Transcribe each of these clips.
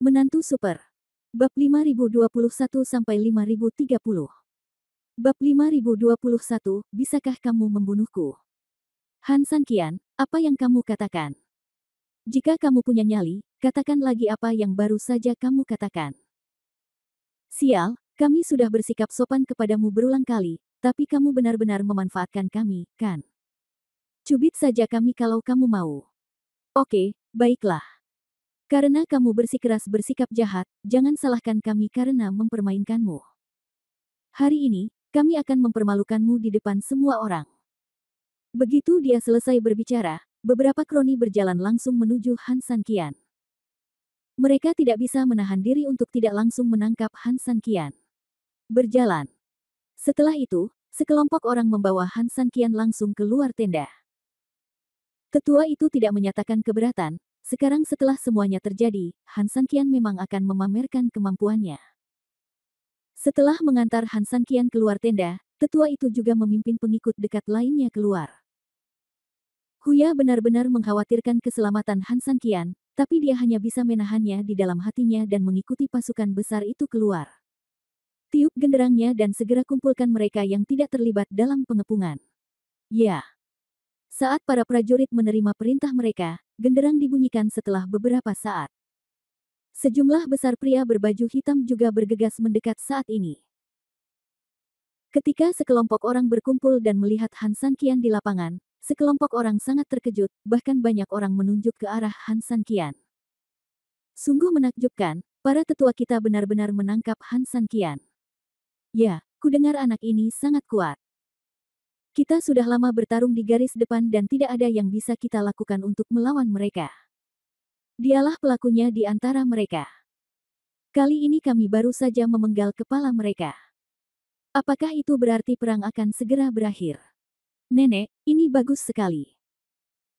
Menantu Super. Bab 5021-5030. Bab 5021, bisakah kamu membunuhku? Han Sanqian, apa yang kamu katakan? Jika kamu punya nyali, katakan lagi apa yang baru saja kamu katakan. Sial, kami sudah bersikap sopan kepadamu berulang kali, tapi kamu benar-benar memanfaatkan kami, kan? Cubit saja kami kalau kamu mau. Oke, baiklah. Karena kamu bersikeras bersikap jahat, jangan salahkan kami karena mempermainkanmu. Hari ini, kami akan mempermalukanmu di depan semua orang. Begitu dia selesai berbicara, beberapa kroni berjalan langsung menuju Han Sanqian. Mereka tidak bisa menahan diri untuk tidak langsung menangkap Han Sanqian. Berjalan. Setelah itu, sekelompok orang membawa Han Sanqian langsung keluar tenda. Tetua itu tidak menyatakan keberatan. Sekarang setelah semuanya terjadi, Han Sanqian memang akan memamerkan kemampuannya. Setelah mengantar Han Sanqian keluar tenda, tetua itu juga memimpin pengikut dekat lainnya keluar. Huya benar-benar mengkhawatirkan keselamatan Han Sanqian, tapi dia hanya bisa menahannya di dalam hatinya dan mengikuti pasukan besar itu keluar. Tiup genderangnya dan segera kumpulkan mereka yang tidak terlibat dalam pengepungan. Ya. Saat para prajurit menerima perintah mereka, genderang dibunyikan setelah beberapa saat. Sejumlah besar pria berbaju hitam juga bergegas mendekat saat ini. Ketika sekelompok orang berkumpul dan melihat Han Sanqian di lapangan, sekelompok orang sangat terkejut, bahkan banyak orang menunjuk ke arah Han Sanqian. Sungguh menakjubkan, para tetua kita benar-benar menangkap Han Sanqian. Ya, kudengar anak ini sangat kuat. Kita sudah lama bertarung di garis depan dan tidak ada yang bisa kita lakukan untuk melawan mereka. Dialah pelakunya di antara mereka. Kali ini kami baru saja memenggal kepala mereka. Apakah itu berarti perang akan segera berakhir? Nenek, ini bagus sekali.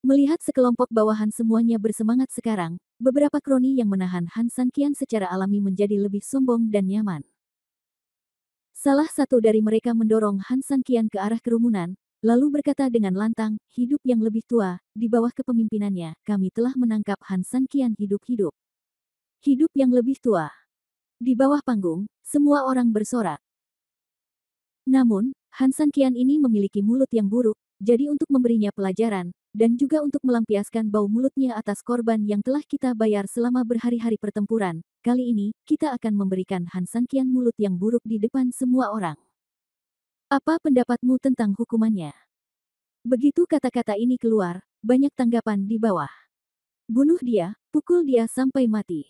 Melihat sekelompok bawahan semuanya bersemangat sekarang, beberapa kroni yang menahan Han Sanqian secara alami menjadi lebih sombong dan nyaman. Salah satu dari mereka mendorong Han Sanqian ke arah kerumunan, lalu berkata dengan lantang, hidup yang lebih tua, di bawah kepemimpinannya, kami telah menangkap Han Sanqian hidup-hidup. Hidup yang lebih tua. Di bawah panggung, semua orang bersorak. Namun, Han Sanqian ini memiliki mulut yang buruk, jadi untuk memberinya pelajaran, dan juga untuk melampiaskan bau mulutnya atas korban yang telah kita bayar selama berhari-hari pertempuran, kali ini, kita akan memberikan Han Sanqian mulut yang buruk di depan semua orang. Apa pendapatmu tentang hukumannya? Begitu kata-kata ini keluar, banyak tanggapan di bawah. Bunuh dia, pukul dia sampai mati.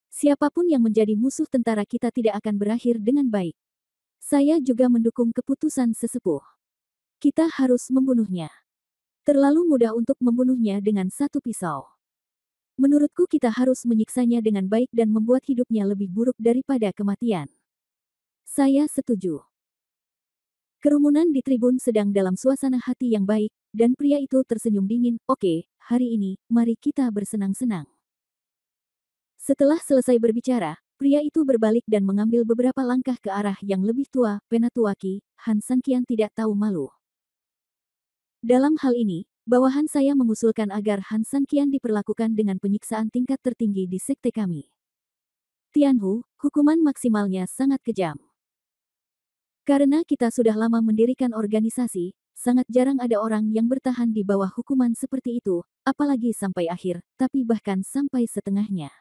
Siapapun yang menjadi musuh tentara kita tidak akan berakhir dengan baik. Saya juga mendukung keputusan sesepuh. Kita harus membunuhnya. Terlalu mudah untuk membunuhnya dengan satu pisau. Menurutku kita harus menyiksanya dengan baik dan membuat hidupnya lebih buruk daripada kematian. Saya setuju. Kerumunan di tribun sedang dalam suasana hati yang baik, dan pria itu tersenyum dingin. Oke, hari ini, mari kita bersenang-senang. Setelah selesai berbicara, pria itu berbalik dan mengambil beberapa langkah ke arah yang lebih tua, Penatuaki. Han Sanqian tidak tahu malu. Dalam hal ini, bawahan saya mengusulkan agar Han Sanqian diperlakukan dengan penyiksaan tingkat tertinggi di sekte kami. Tianhu, hukuman maksimalnya sangat kejam. Karena kita sudah lama mendirikan organisasi, sangat jarang ada orang yang bertahan di bawah hukuman seperti itu, apalagi sampai akhir, tapi bahkan sampai setengahnya.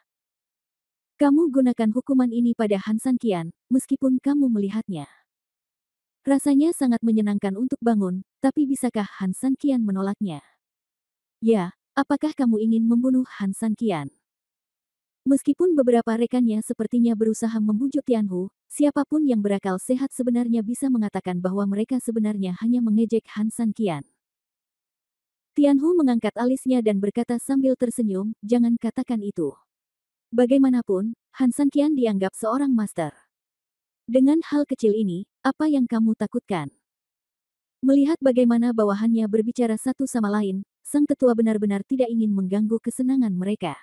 Kamu gunakan hukuman ini pada Han Sanqian, meskipun kamu melihatnya. Rasanya sangat menyenangkan untuk bangun, tapi bisakah Han Sanqian menolaknya? Ya, apakah kamu ingin membunuh Han Sanqian? Meskipun beberapa rekannya sepertinya berusaha membujuk Tianhu, siapapun yang berakal sehat sebenarnya bisa mengatakan bahwa mereka sebenarnya hanya mengejek Han Sanqian. Tianhu mengangkat alisnya dan berkata sambil tersenyum, jangan katakan itu. Bagaimanapun, Han Sanqian dianggap seorang master. Dengan hal kecil ini, apa yang kamu takutkan? Melihat bagaimana bawahannya berbicara satu sama lain, sang tetua benar-benar tidak ingin mengganggu kesenangan mereka.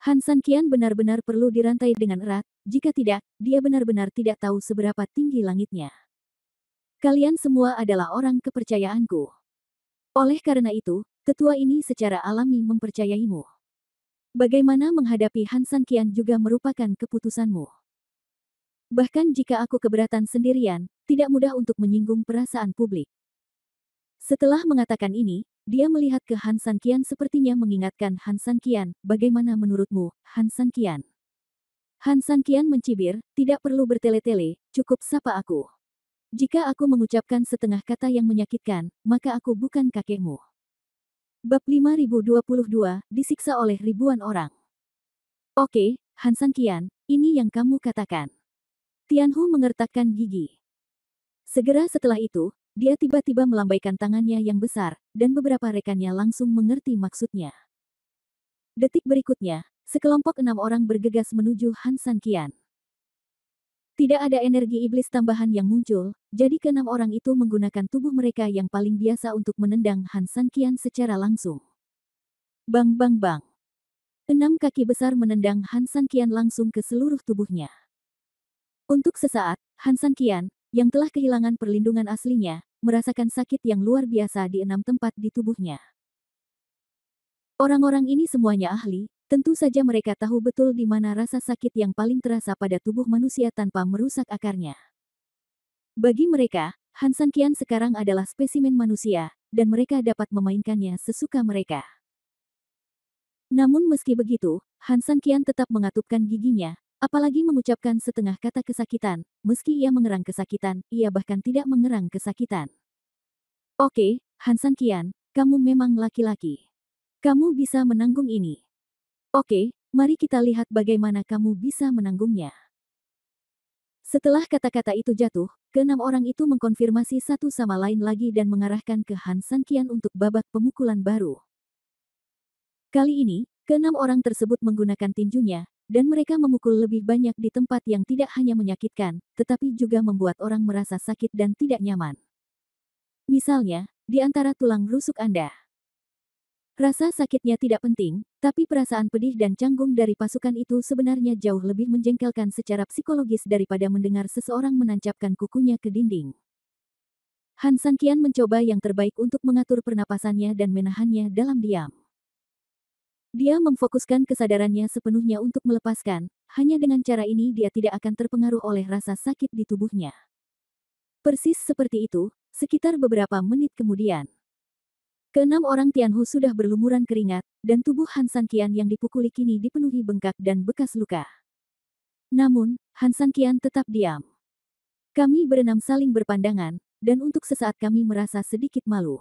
Han Sanqian benar-benar perlu dirantai dengan erat, jika tidak, dia benar-benar tidak tahu seberapa tinggi langitnya. Kalian semua adalah orang kepercayaanku. Oleh karena itu, tetua ini secara alami mempercayaimu. Bagaimana menghadapi Han San Qian juga merupakan keputusanmu. Bahkan jika aku keberatan sendirian, tidak mudah untuk menyinggung perasaan publik. Setelah mengatakan ini, dia melihat ke Han San Qian sepertinya mengingatkan Han San Qian, bagaimana menurutmu, Han San Qian? Han San Qian mencibir, tidak perlu bertele-tele, cukup sapa aku. Jika aku mengucapkan setengah kata yang menyakitkan, maka aku bukan kakekmu. Bab 5022, disiksa oleh ribuan orang. Oke, Han San Qian, ini yang kamu katakan. Tianhu mengertakkan gigi. Segera setelah itu, dia tiba-tiba melambaikan tangannya yang besar, dan beberapa rekannya langsung mengerti maksudnya. Detik berikutnya, sekelompok 6 orang bergegas menuju Han San Qian. Tidak ada energi iblis tambahan yang muncul, jadi ke-6 orang itu menggunakan tubuh mereka yang paling biasa untuk menendang Han San Qian secara langsung. Bang bang bang. 6 kaki besar menendang Han San Qian langsung ke seluruh tubuhnya. Untuk sesaat, Han San Qian, yang telah kehilangan perlindungan aslinya, merasakan sakit yang luar biasa di 6 tempat di tubuhnya. Orang-orang ini semuanya ahli, tentu saja mereka tahu betul di mana rasa sakit yang paling terasa pada tubuh manusia tanpa merusak akarnya. Bagi mereka, Han San Qian sekarang adalah spesimen manusia, dan mereka dapat memainkannya sesuka mereka. Namun meski begitu, Han San Qian tetap mengatupkan giginya, apalagi mengucapkan setengah kata kesakitan, meski ia mengerang kesakitan, ia bahkan tidak mengerang kesakitan. Oke, Han San Qian, kamu memang laki-laki. Kamu bisa menanggung ini. Oke, mari kita lihat bagaimana kamu bisa menanggungnya. Setelah kata-kata itu jatuh, ke-6 orang itu mengkonfirmasi satu sama lain lagi dan mengarahkan ke Han San Qian untuk babak pemukulan baru. Kali ini, ke-6 orang tersebut menggunakan tinjunya, dan mereka memukul lebih banyak di tempat yang tidak hanya menyakitkan, tetapi juga membuat orang merasa sakit dan tidak nyaman. Misalnya, di antara tulang rusuk Anda. Rasa sakitnya tidak penting, tapi perasaan pedih dan canggung dari pasukan itu sebenarnya jauh lebih menjengkelkan secara psikologis daripada mendengar seseorang menancapkan kukunya ke dinding. Han San Qian mencoba yang terbaik untuk mengatur pernapasannya dan menahannya dalam diam. Dia memfokuskan kesadarannya sepenuhnya untuk melepaskan, hanya dengan cara ini dia tidak akan terpengaruh oleh rasa sakit di tubuhnya. Persis seperti itu, sekitar beberapa menit kemudian. Ke-6 orang Tianhu sudah berlumuran keringat, dan tubuh Han San Qian yang dipukuli kini dipenuhi bengkak dan bekas luka. Namun, Han San Qian tetap diam. Kami berenam saling berpandangan, dan untuk sesaat kami merasa sedikit malu.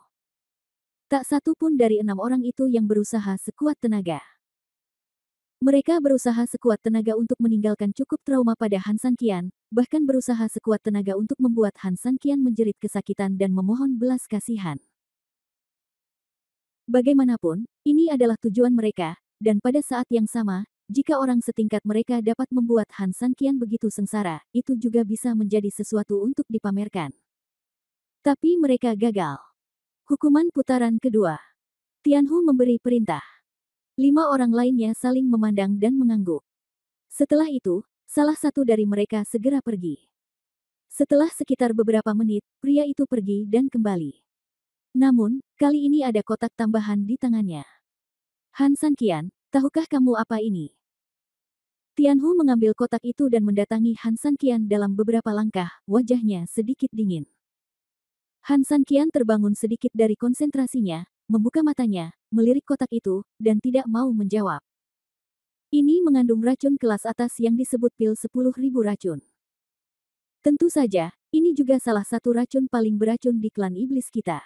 Tak satu pun dari 6 orang itu yang berusaha sekuat tenaga. Mereka berusaha sekuat tenaga untuk meninggalkan cukup trauma pada Han San Qian, bahkan berusaha sekuat tenaga untuk membuat Han San Qian menjerit kesakitan dan memohon belas kasihan. Bagaimanapun, ini adalah tujuan mereka, dan pada saat yang sama, jika orang setingkat mereka dapat membuat Han San Qian begitu sengsara, itu juga bisa menjadi sesuatu untuk dipamerkan. Tapi mereka gagal. Hukuman putaran kedua. Tianhu memberi perintah. 5 orang lainnya saling memandang dan mengangguk. Setelah itu, salah satu dari mereka segera pergi. Setelah sekitar beberapa menit, pria itu pergi dan kembali. Namun, kali ini ada kotak tambahan di tangannya. Han San Qian, tahukah kamu apa ini? Tianhu mengambil kotak itu dan mendatangi Han San Qian dalam beberapa langkah, wajahnya sedikit dingin. Han San Qian terbangun sedikit dari konsentrasinya, membuka matanya, melirik kotak itu, dan tidak mau menjawab. Ini mengandung racun kelas atas yang disebut pil 10.000 racun. Tentu saja, ini juga salah satu racun paling beracun di klan iblis kita.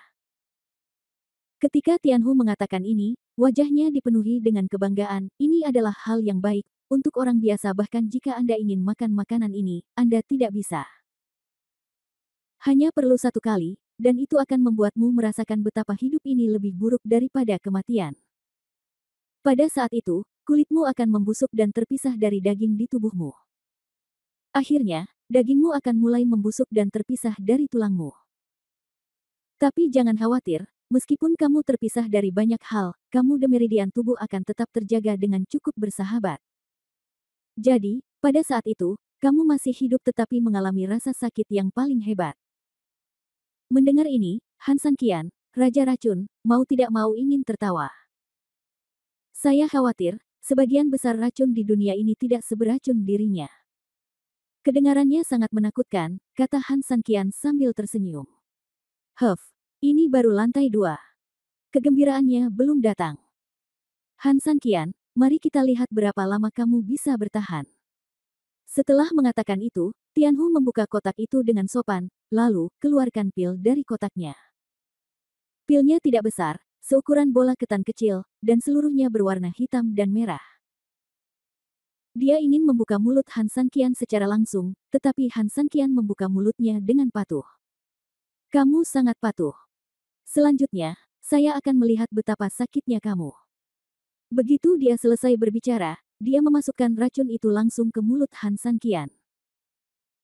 Ketika Tianhu mengatakan ini, wajahnya dipenuhi dengan kebanggaan. Ini adalah hal yang baik, untuk orang biasa bahkan jika Anda ingin makan makanan ini, Anda tidak bisa. Hanya perlu satu kali, dan itu akan membuatmu merasakan betapa hidup ini lebih buruk daripada kematian. Pada saat itu, kulitmu akan membusuk dan terpisah dari daging di tubuhmu. Akhirnya, dagingmu akan mulai membusuk dan terpisah dari tulangmu. Tapi jangan khawatir, meskipun kamu terpisah dari banyak hal, kamu meridian tubuh akan tetap terjaga dengan cukup bersahabat. Jadi, pada saat itu, kamu masih hidup tetapi mengalami rasa sakit yang paling hebat. Mendengar ini, Han San Qian, Raja Racun, mau tidak mau ingin tertawa. Saya khawatir, sebagian besar racun di dunia ini tidak seberacun dirinya. Kedengarannya sangat menakutkan, kata Han Sanqian sambil tersenyum. Ini baru lantai 2. Kegembiraannya belum datang. Han Sanqian, mari kita lihat berapa lama kamu bisa bertahan. Setelah mengatakan itu, Tianhu membuka kotak itu dengan sopan, lalu keluarkan pil dari kotaknya. Pilnya tidak besar, seukuran bola ketan kecil, dan seluruhnya berwarna hitam dan merah. Dia ingin membuka mulut Han Sanqian secara langsung, tetapi Han Sanqian membuka mulutnya dengan patuh. Kamu sangat patuh. Selanjutnya, saya akan melihat betapa sakitnya kamu. Begitu dia selesai berbicara, dia memasukkan racun itu langsung ke mulut Han Sanqian.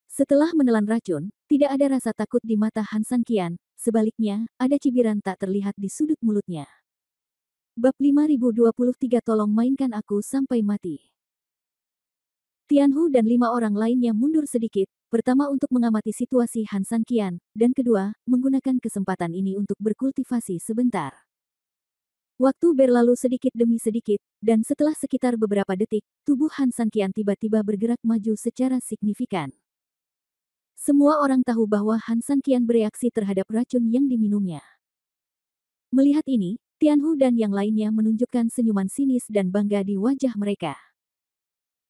Setelah menelan racun, tidak ada rasa takut di mata Han Sanqian, sebaliknya, ada cibiran tak terlihat di sudut mulutnya. Bab 5023 tolong mainkan aku sampai mati. Tianhu dan 5 orang lainnya mundur sedikit, pertama untuk mengamati situasi Han Sanqian, dan kedua, menggunakan kesempatan ini untuk berkultivasi sebentar. Waktu berlalu sedikit demi sedikit, dan setelah sekitar beberapa detik, tubuh Han Sanqian tiba-tiba bergerak maju secara signifikan. Semua orang tahu bahwa Han Sanqian bereaksi terhadap racun yang diminumnya. Melihat ini, Tianhu dan yang lainnya menunjukkan senyuman sinis dan bangga di wajah mereka.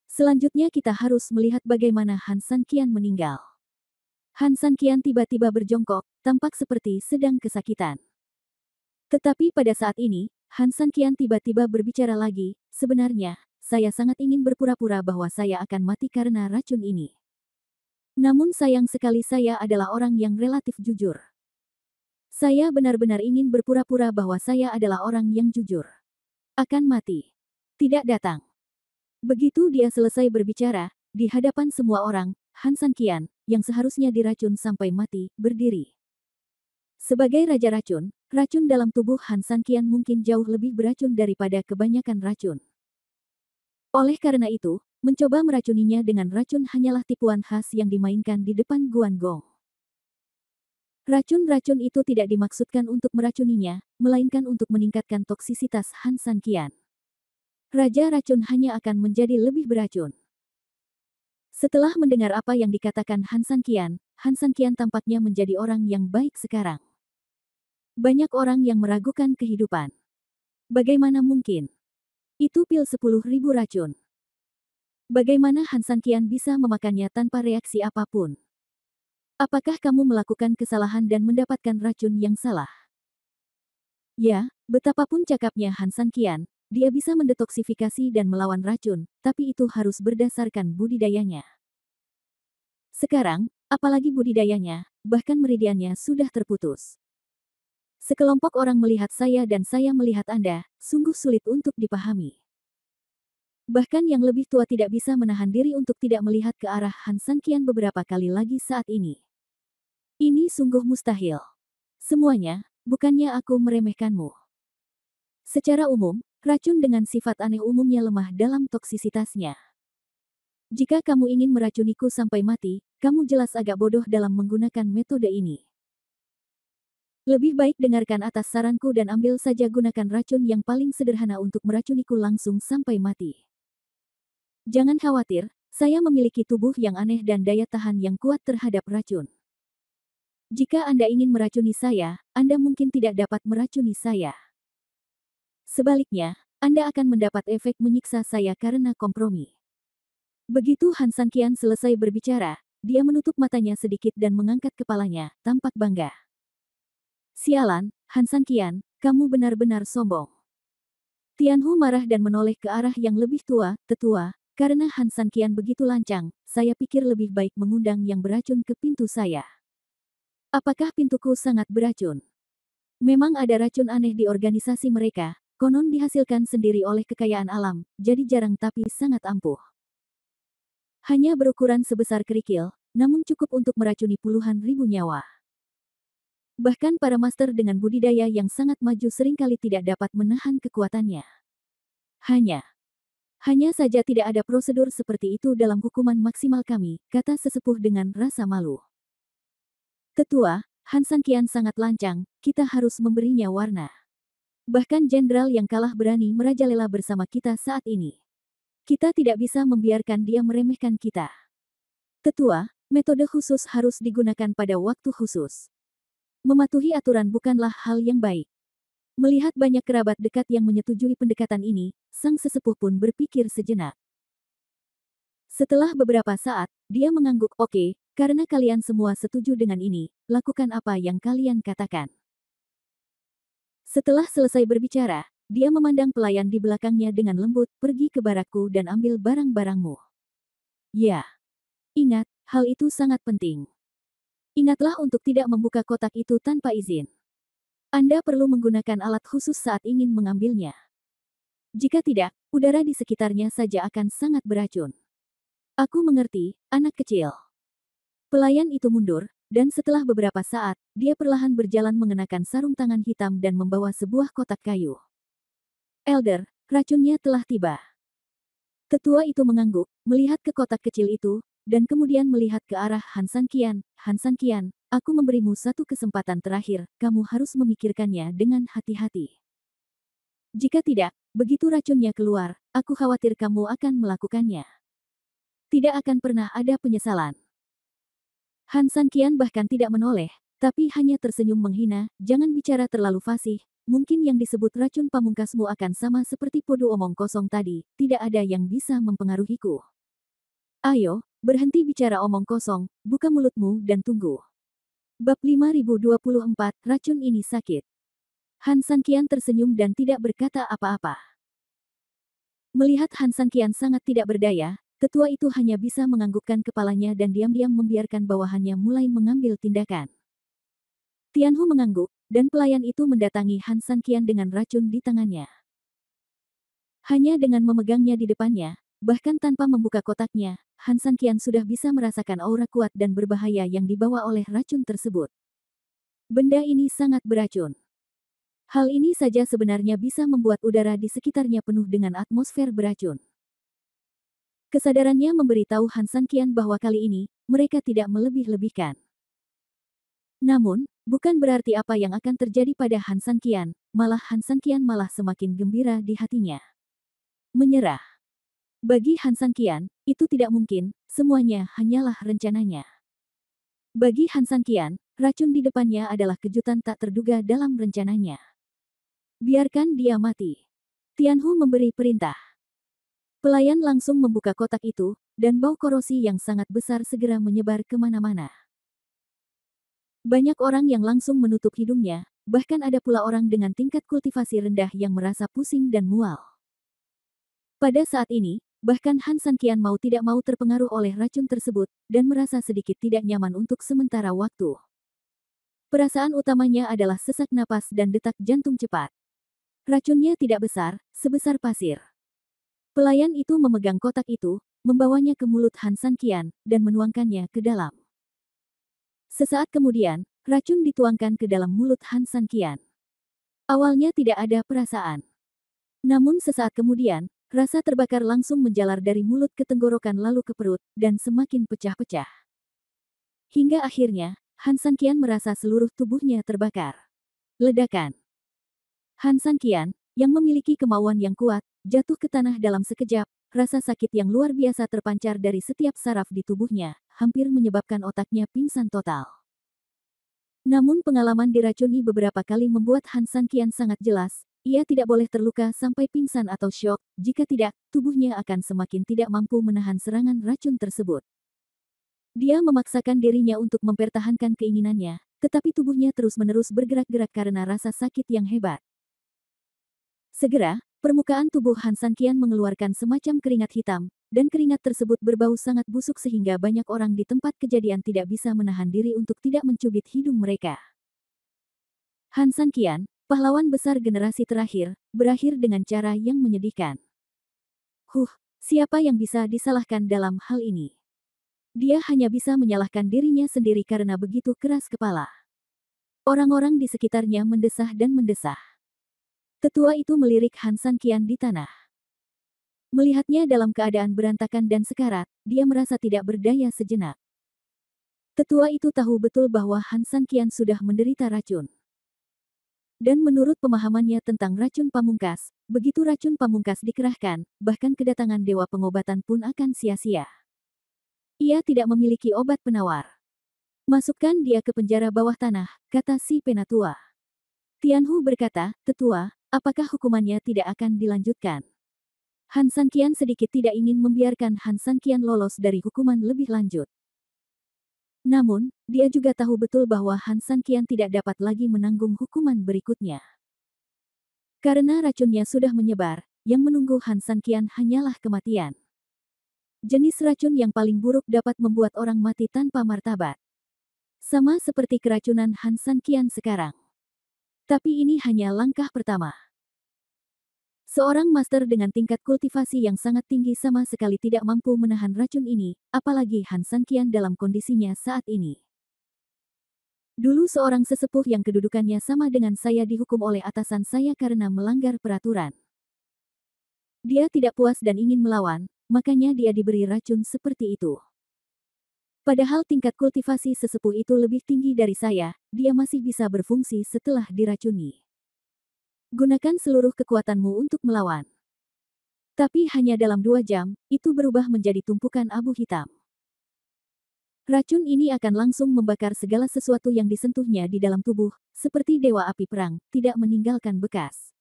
Selanjutnya kita harus melihat bagaimana Han Sanqian meninggal. Han Sanqian tiba-tiba berjongkok, tampak seperti sedang kesakitan. Tetapi pada saat ini, Han Sanqian tiba-tiba berbicara lagi, sebenarnya, saya sangat ingin berpura-pura bahwa saya akan mati karena racun ini. Namun sayang sekali saya adalah orang yang relatif jujur. Saya benar-benar ingin berpura-pura bahwa saya adalah orang yang jujur. Akan mati. Tidak datang. Begitu dia selesai berbicara, di hadapan semua orang, Han Sanqian, yang seharusnya diracun sampai mati, berdiri. Sebagai raja racun, racun dalam tubuh Han Sanqian mungkin jauh lebih beracun daripada kebanyakan racun. Oleh karena itu, mencoba meracuninya dengan racun hanyalah tipuan khas yang dimainkan di depan Guanggong. Racun-racun itu tidak dimaksudkan untuk meracuninya, melainkan untuk meningkatkan toksisitas Han Sanqian. Raja racun hanya akan menjadi lebih beracun. Setelah mendengar apa yang dikatakan Han Sanqian tampaknya menjadi orang yang baik sekarang. Banyak orang yang meragukan kehidupan. Bagaimana mungkin? Itu pil 10.000 racun. Bagaimana Han Sanqian bisa memakannya tanpa reaksi apapun? Apakah kamu melakukan kesalahan dan mendapatkan racun yang salah? Ya, betapapun cakapnya Han Sanqian, dia bisa mendetoksifikasi dan melawan racun, tapi itu harus berdasarkan budidayanya. Sekarang, apalagi budidayanya, bahkan meridiannya sudah terputus. Sekelompok orang melihat saya dan saya melihat Anda, sungguh sulit untuk dipahami. Bahkan yang lebih tua tidak bisa menahan diri untuk tidak melihat ke arah Han Sanqian beberapa kali lagi saat ini. Ini sungguh mustahil. Semuanya, bukannya aku meremehkanmu. Secara umum, racun dengan sifat aneh umumnya lemah dalam toksisitasnya. Jika kamu ingin meracuniku sampai mati, kamu jelas agak bodoh dalam menggunakan metode ini. Lebih baik dengarkan atas saranku dan ambil saja gunakan racun yang paling sederhana untuk meracuniku langsung sampai mati. Jangan khawatir, saya memiliki tubuh yang aneh dan daya tahan yang kuat terhadap racun. Jika Anda ingin meracuni saya, Anda mungkin tidak dapat meracuni saya. Sebaliknya, Anda akan mendapat efek menyiksa saya karena kompromi. Begitu Han Sanqian selesai berbicara, dia menutup matanya sedikit dan mengangkat kepalanya, tampak bangga. Sialan, Han Sanqian, kamu benar-benar sombong. Tianhu marah dan menoleh ke arah yang lebih tua, tetua, karena Han Sanqian begitu lancang, saya pikir lebih baik mengundang yang beracun ke pintu saya. Apakah pintuku sangat beracun? Memang ada racun aneh di organisasi mereka, konon dihasilkan sendiri oleh kekayaan alam, jadi jarang tapi sangat ampuh. Hanya berukuran sebesar kerikil, namun cukup untuk meracuni puluhan ribu nyawa. Bahkan para master dengan budidaya yang sangat maju seringkali tidak dapat menahan kekuatannya. Hanya saja tidak ada prosedur seperti itu dalam hukuman maksimal kami, kata sesepuh dengan rasa malu. Tetua, Han Sanqian sangat lancang, kita harus memberinya warna. Bahkan jenderal yang kalah berani merajalela bersama kita saat ini. Kita tidak bisa membiarkan dia meremehkan kita. Tetua, metode khusus harus digunakan pada waktu khusus. Mematuhi aturan bukanlah hal yang baik. Melihat banyak kerabat dekat yang menyetujui pendekatan ini, sang sesepuh pun berpikir sejenak. Setelah beberapa saat, dia mengangguk, "Oke, karena kalian semua setuju dengan ini, lakukan apa yang kalian katakan." Setelah selesai berbicara, dia memandang pelayan di belakangnya dengan lembut, "Pergi ke barakku dan ambil barang-barangmu." Ya, ingat, hal itu sangat penting. Ingatlah untuk tidak membuka kotak itu tanpa izin. Anda perlu menggunakan alat khusus saat ingin mengambilnya. Jika tidak, udara di sekitarnya saja akan sangat beracun. Aku mengerti, anak kecil. Pelayan itu mundur, dan setelah beberapa saat, dia perlahan berjalan mengenakan sarung tangan hitam dan membawa sebuah kotak kayu. "Elder, racunnya telah tiba." Tetua itu mengangguk, melihat ke kotak kecil itu, dan kemudian melihat ke arah Han Sanqian. "Han Sanqian, aku memberimu satu kesempatan terakhir, kamu harus memikirkannya dengan hati-hati. Jika tidak, begitu racunnya keluar, aku khawatir kamu akan melakukannya. Tidak akan pernah ada penyesalan." Han Sanqian bahkan tidak menoleh, tapi hanya tersenyum menghina, "Jangan bicara terlalu fasih, mungkin yang disebut racun pamungkasmu akan sama seperti podo omong kosong tadi, tidak ada yang bisa mempengaruhiku. Ayo, berhenti bicara omong kosong, buka mulutmu dan tunggu." Bab 5024, Racun Ini Sakit. Han Sanqian tersenyum dan tidak berkata apa-apa. Melihat Han Sanqian sangat tidak berdaya, tetua itu hanya bisa menganggukkan kepalanya dan diam-diam membiarkan bawahannya mulai mengambil tindakan. Tianhu mengangguk, dan pelayan itu mendatangi Han Sanqian dengan racun di tangannya. Hanya dengan memegangnya di depannya, bahkan tanpa membuka kotaknya, Han Sanqian sudah bisa merasakan aura kuat dan berbahaya yang dibawa oleh racun tersebut. Benda ini sangat beracun. Hal ini saja sebenarnya bisa membuat udara di sekitarnya penuh dengan atmosfer beracun. Kesadarannya memberitahu Han Sanqian bahwa kali ini, mereka tidak melebih-lebihkan. Namun, bukan berarti apa yang akan terjadi pada Han Sanqian, malah Han Sanqian malah semakin gembira di hatinya. Menyerah. Bagi Han Sanqian, itu tidak mungkin, semuanya hanyalah rencananya. Bagi Han Sanqian, racun di depannya adalah kejutan tak terduga dalam rencananya. Biarkan dia mati. Tianhu memberi perintah. Pelayan langsung membuka kotak itu, dan bau korosi yang sangat besar segera menyebar kemana-mana. Banyak orang yang langsung menutup hidungnya, bahkan ada pula orang dengan tingkat kultivasi rendah yang merasa pusing dan mual. Pada saat ini, bahkan Han Sanqian mau tidak mau terpengaruh oleh racun tersebut, dan merasa sedikit tidak nyaman untuk sementara waktu. Perasaan utamanya adalah sesak napas dan detak jantung cepat. Racunnya tidak besar, sebesar pasir. Pelayan itu memegang kotak itu, membawanya ke mulut Han Sanqian, dan menuangkannya ke dalam. Sesaat kemudian, racun dituangkan ke dalam mulut Han Sanqian. Awalnya tidak ada perasaan. Namun sesaat kemudian, rasa terbakar langsung menjalar dari mulut ke tenggorokan lalu ke perut, dan semakin pecah-pecah. Hingga akhirnya, Han Sanqian merasa seluruh tubuhnya terbakar. Ledakan. Han Sanqian, yang memiliki kemauan yang kuat, jatuh ke tanah dalam sekejap, rasa sakit yang luar biasa terpancar dari setiap saraf di tubuhnya, hampir menyebabkan otaknya pingsan total. Namun pengalaman diracuni beberapa kali membuat Han Sanqian sangat jelas, ia tidak boleh terluka sampai pingsan atau syok, jika tidak, tubuhnya akan semakin tidak mampu menahan serangan racun tersebut. Dia memaksakan dirinya untuk mempertahankan keinginannya, tetapi tubuhnya terus-menerus bergerak-gerak karena rasa sakit yang hebat. Segera, permukaan tubuh Han Sanqian mengeluarkan semacam keringat hitam, dan keringat tersebut berbau sangat busuk sehingga banyak orang di tempat kejadian tidak bisa menahan diri untuk tidak mencubit hidung mereka. Han Sanqian, pahlawan besar generasi terakhir, berakhir dengan cara yang menyedihkan. Siapa yang bisa disalahkan dalam hal ini? Dia hanya bisa menyalahkan dirinya sendiri karena begitu keras kepala. Orang-orang di sekitarnya mendesah dan mendesah. Tetua itu melirik Han Sanqian di tanah. Melihatnya dalam keadaan berantakan dan sekarat, dia merasa tidak berdaya sejenak. Tetua itu tahu betul bahwa Han Sanqian sudah menderita racun. Dan menurut pemahamannya tentang racun pamungkas, begitu racun pamungkas dikerahkan, bahkan kedatangan dewa pengobatan pun akan sia-sia. Ia tidak memiliki obat penawar. Masukkan dia ke penjara bawah tanah, kata si penatua. Tianhu berkata, Tetua, apakah hukumannya tidak akan dilanjutkan? Han Sanqian sedikit tidak ingin membiarkan Han Sanqian lolos dari hukuman lebih lanjut. Namun, dia juga tahu betul bahwa Han Sanqian tidak dapat lagi menanggung hukuman berikutnya. Karena racunnya sudah menyebar, yang menunggu Han Sanqian hanyalah kematian. Jenis racun yang paling buruk dapat membuat orang mati tanpa martabat. Sama seperti keracunan Han Sanqian sekarang. Tapi ini hanya langkah pertama. Seorang master dengan tingkat kultivasi yang sangat tinggi sama sekali tidak mampu menahan racun ini, apalagi Han Sanqian dalam kondisinya saat ini. Dulu seorang sesepuh yang kedudukannya sama dengan saya dihukum oleh atasan saya karena melanggar peraturan. Dia tidak puas dan ingin melawan, makanya dia diberi racun seperti itu. Padahal tingkat kultivasi sesepuh itu lebih tinggi dari saya, dia masih bisa berfungsi setelah diracuni. Gunakan seluruh kekuatanmu untuk melawan. Tapi hanya dalam 2 jam, itu berubah menjadi tumpukan abu hitam. Racun ini akan langsung membakar segala sesuatu yang disentuhnya di dalam tubuh, seperti dewa api perang, tidak meninggalkan bekas.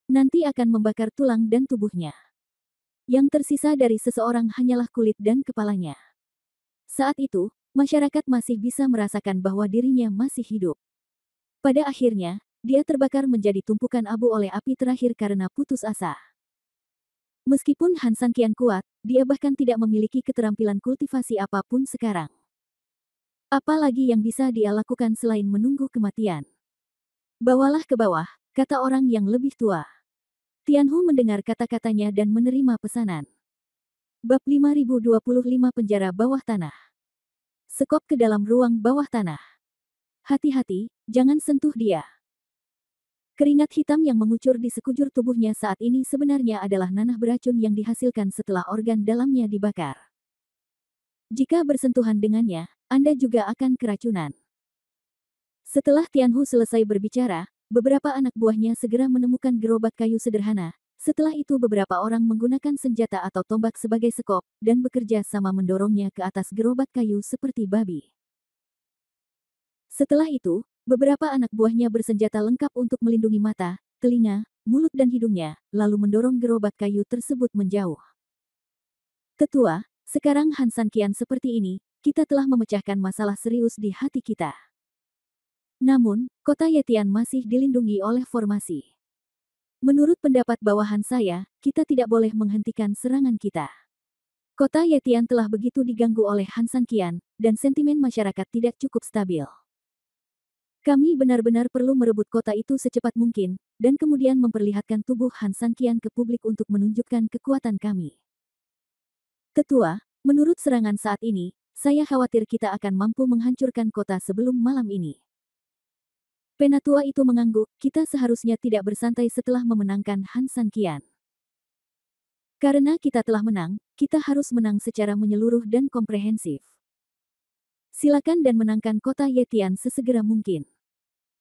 Nanti akan membakar tulang dan tubuhnya. Yang tersisa dari seseorang hanyalah kulit dan kepalanya. Saat itu, masyarakat masih bisa merasakan bahwa dirinya masih hidup. Pada akhirnya, dia terbakar menjadi tumpukan abu oleh api terakhir karena putus asa. Meskipun Han Sanqian kuat, dia bahkan tidak memiliki keterampilan kultivasi apapun sekarang. Apalagi yang bisa dia lakukan selain menunggu kematian? Bawalah ke bawah, kata orang yang lebih tua. Tianhu mendengar kata-katanya dan menerima pesanan. Bab 5025 Penjara Bawah Tanah. Sekop ke dalam ruang bawah tanah. Hati-hati, jangan sentuh dia. Keringat hitam yang mengucur di sekujur tubuhnya saat ini sebenarnya adalah nanah beracun yang dihasilkan setelah organ dalamnya dibakar. Jika bersentuhan dengannya, Anda juga akan keracunan. Setelah Tianhu selesai berbicara, beberapa anak buahnya segera menemukan gerobak kayu sederhana. Setelah itu beberapa orang menggunakan senjata atau tombak sebagai sekop, dan bekerja sama mendorongnya ke atas gerobak kayu seperti babi. Setelah itu, beberapa anak buahnya bersenjata lengkap untuk melindungi mata, telinga, mulut dan hidungnya, lalu mendorong gerobak kayu tersebut menjauh. Tetua, sekarang Han Sanqian seperti ini, kita telah memecahkan masalah serius di hati kita. Namun, kota Yetian masih dilindungi oleh formasi. Menurut pendapat bawahan saya, kita tidak boleh menghentikan serangan kita. Kota Yetian telah begitu diganggu oleh Han Sanqian, dan sentimen masyarakat tidak cukup stabil. Kami benar-benar perlu merebut kota itu secepat mungkin, dan kemudian memperlihatkan tubuh Han Sanqian ke publik untuk menunjukkan kekuatan kami. Tetua, menurut serangan saat ini, saya khawatir kita akan mampu menghancurkan kota sebelum malam ini. Penatua itu mengangguk, kita seharusnya tidak bersantai setelah memenangkan Han Sanqian. Karena kita telah menang, kita harus menang secara menyeluruh dan komprehensif. Silakan dan menangkan kota Yetian sesegera mungkin.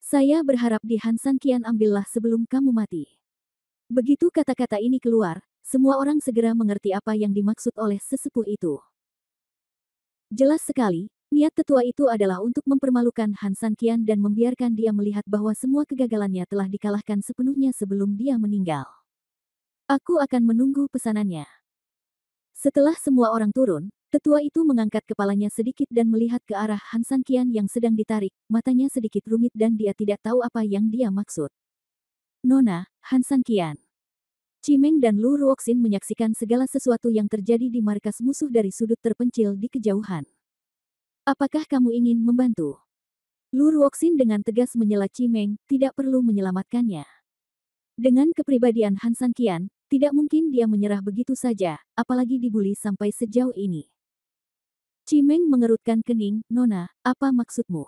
Saya berharap di Han Sanqian ambillah sebelum kamu mati. Begitu kata-kata ini keluar, semua orang segera mengerti apa yang dimaksud oleh sesepuh itu. Jelas sekali, niat tetua itu adalah untuk mempermalukan Han Sanqian dan membiarkan dia melihat bahwa semua kegagalannya telah dikalahkan sepenuhnya sebelum dia meninggal. Aku akan menunggu pesanannya. Setelah semua orang turun, tetua itu mengangkat kepalanya sedikit dan melihat ke arah Han Sanqian yang sedang ditarik, matanya sedikit rumit dan dia tidak tahu apa yang dia maksud. Nona, Han Sanqian. Cimeng dan Lu Ruoxin menyaksikan segala sesuatu yang terjadi di markas musuh dari sudut terpencil di kejauhan. Apakah kamu ingin membantu? Lu Ruoxin dengan tegas menyela Cimeng, tidak perlu menyelamatkannya. Dengan kepribadian Han Sanqian, tidak mungkin dia menyerah begitu saja, apalagi dibuli sampai sejauh ini. Cimeng mengerutkan kening, Nona, apa maksudmu?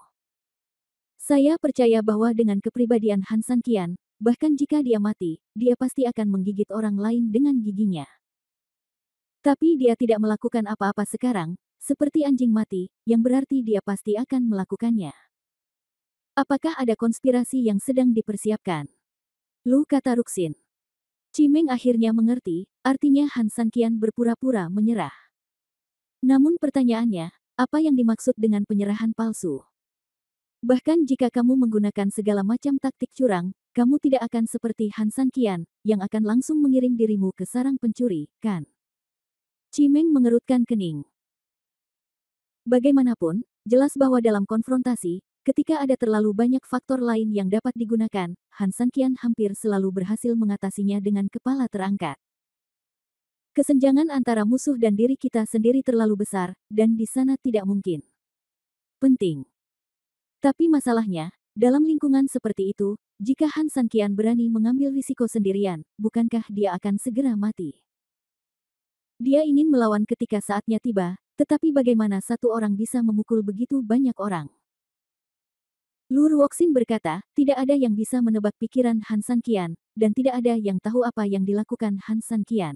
Saya percaya bahwa dengan kepribadian Han Sanqian, bahkan jika dia mati, dia pasti akan menggigit orang lain dengan giginya. Tapi dia tidak melakukan apa-apa sekarang, seperti anjing mati, yang berarti dia pasti akan melakukannya. Apakah ada konspirasi yang sedang dipersiapkan? Lu, kata Ruxin. Cimeng akhirnya mengerti, artinya Han Sanqian berpura-pura menyerah. Namun pertanyaannya, apa yang dimaksud dengan penyerahan palsu? Bahkan jika kamu menggunakan segala macam taktik curang, kamu tidak akan seperti Han Sanqian, yang akan langsung mengiring dirimu ke sarang pencuri, kan? Cimeng mengerutkan kening. Bagaimanapun, jelas bahwa dalam konfrontasi, ketika ada terlalu banyak faktor lain yang dapat digunakan, Han Sanqian hampir selalu berhasil mengatasinya dengan kepala terangkat. Kesenjangan antara musuh dan diri kita sendiri terlalu besar, dan di sana tidak mungkin. Penting. Tapi masalahnya, dalam lingkungan seperti itu, jika Han Sanqian berani mengambil risiko sendirian, bukankah dia akan segera mati? Dia ingin melawan ketika saatnya tiba, tetapi bagaimana satu orang bisa memukul begitu banyak orang? Lu Ruoxin berkata, tidak ada yang bisa menebak pikiran Han Sanqian, dan tidak ada yang tahu apa yang dilakukan Han Sanqian.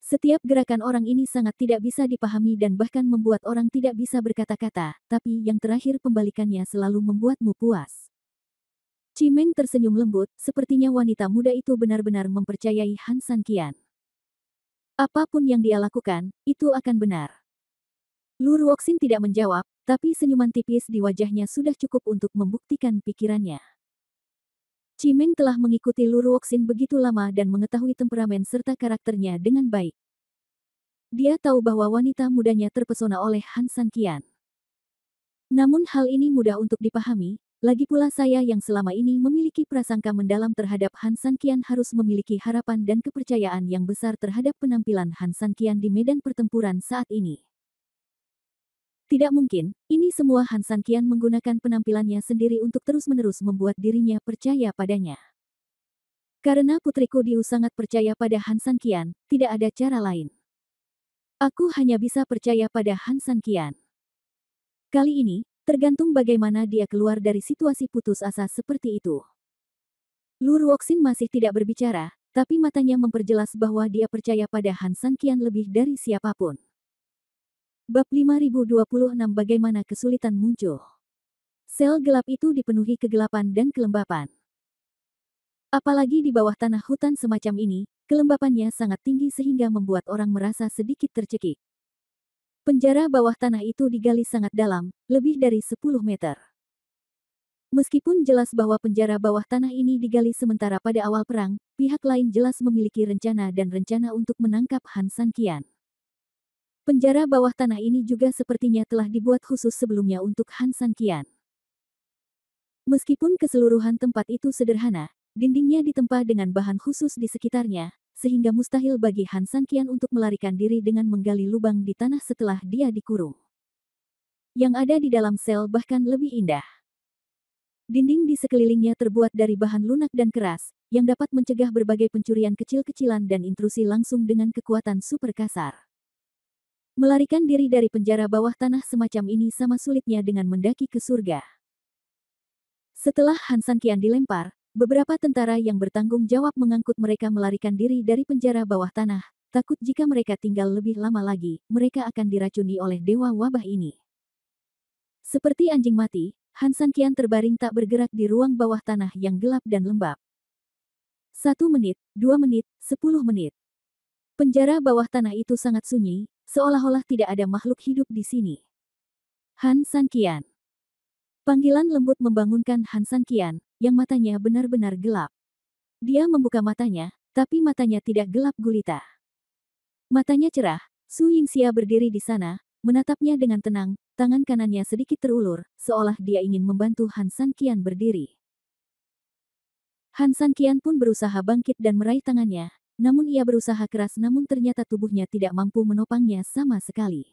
Setiap gerakan orang ini sangat tidak bisa dipahami dan bahkan membuat orang tidak bisa berkata-kata, tapi yang terakhir pembalikannya selalu membuatmu puas. Cimeng tersenyum lembut, sepertinya wanita muda itu benar-benar mempercayai Han Sanqian. Apapun yang dia lakukan, itu akan benar. Lu Ruoxin tidak menjawab, tapi senyuman tipis di wajahnya sudah cukup untuk membuktikan pikirannya. Cimeng telah mengikuti Lu Ruoxin begitu lama dan mengetahui temperamen serta karakternya dengan baik. Dia tahu bahwa wanita mudanya terpesona oleh Han Sanqian. Namun hal ini mudah untuk dipahami, lagi pula saya yang selama ini memiliki prasangka mendalam terhadap Han Sanqian harus memiliki harapan dan kepercayaan yang besar terhadap penampilan Han Sanqian di medan pertempuran saat ini. Tidak mungkin, ini semua Han Sanqian menggunakan penampilannya sendiri untuk terus-menerus membuat dirinya percaya padanya. Karena putriku Diu sangat percaya pada Han Sanqian, tidak ada cara lain. Aku hanya bisa percaya pada Han Sanqian. Kali ini, tergantung bagaimana dia keluar dari situasi putus asa seperti itu. Lu Ruoxin masih tidak berbicara, tapi matanya memperjelas bahwa dia percaya pada Han Sanqian lebih dari siapapun. Bab 5026 Bagaimana kesulitan muncul. Sel gelap itu dipenuhi kegelapan dan kelembapan. Apalagi di bawah tanah hutan semacam ini, kelembapannya sangat tinggi sehingga membuat orang merasa sedikit tercekik. Penjara bawah tanah itu digali sangat dalam, lebih dari 10 meter. Meskipun jelas bahwa penjara bawah tanah ini digali sementara pada awal perang, pihak lain jelas memiliki rencana dan rencana untuk menangkap Han Sanqian. Penjara bawah tanah ini juga sepertinya telah dibuat khusus sebelumnya untuk Han Sanqian. Meskipun keseluruhan tempat itu sederhana, dindingnya ditempa dengan bahan khusus di sekitarnya, sehingga mustahil bagi Han Sanqian untuk melarikan diri dengan menggali lubang di tanah setelah dia dikurung. Yang ada di dalam sel bahkan lebih indah. Dinding di sekelilingnya terbuat dari bahan lunak dan keras, yang dapat mencegah berbagai pencurian kecil-kecilan dan intrusi langsung dengan kekuatan super kasar. Melarikan diri dari penjara bawah tanah semacam ini sama sulitnya dengan mendaki ke surga. Setelah Han Sanqian dilempar, beberapa tentara yang bertanggung jawab mengangkut mereka melarikan diri dari penjara bawah tanah, takut jika mereka tinggal lebih lama lagi, mereka akan diracuni oleh dewa wabah ini. Seperti anjing mati, Han Sanqian terbaring tak bergerak di ruang bawah tanah yang gelap dan lembab. 1 menit, 2 menit, 10 menit. Penjara bawah tanah itu sangat sunyi, seolah-olah tidak ada makhluk hidup di sini. Han Sanqian. Panggilan lembut membangunkan Han Sanqian, yang matanya benar-benar gelap. Dia membuka matanya, tapi matanya tidak gelap gulita. Matanya cerah, Su Yingxia berdiri di sana, menatapnya dengan tenang, tangan kanannya sedikit terulur, seolah dia ingin membantu Han Sanqian berdiri. Han Sanqian pun berusaha bangkit dan meraih tangannya, namun ia berusaha keras namun ternyata tubuhnya tidak mampu menopangnya sama sekali.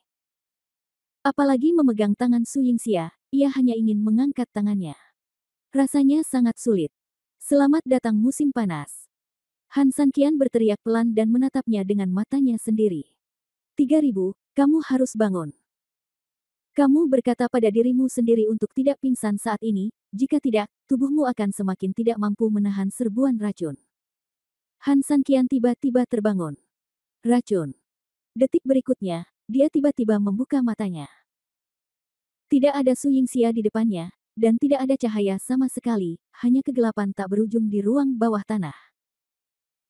Apalagi memegang tangan Su Yingxia, ia hanya ingin mengangkat tangannya. Rasanya sangat sulit. Selamat datang musim panas. Han Sanqian berteriak pelan dan menatapnya dengan matanya sendiri. 3000, kamu harus bangun. Kamu berkata pada dirimu sendiri untuk tidak pingsan saat ini, jika tidak, tubuhmu akan semakin tidak mampu menahan serbuan racun. Han Sanqian tiba-tiba terbangun. Racun. Detik berikutnya, dia tiba-tiba membuka matanya. Tidak ada Su Yingxia di depannya, dan tidak ada cahaya sama sekali, hanya kegelapan tak berujung di ruang bawah tanah.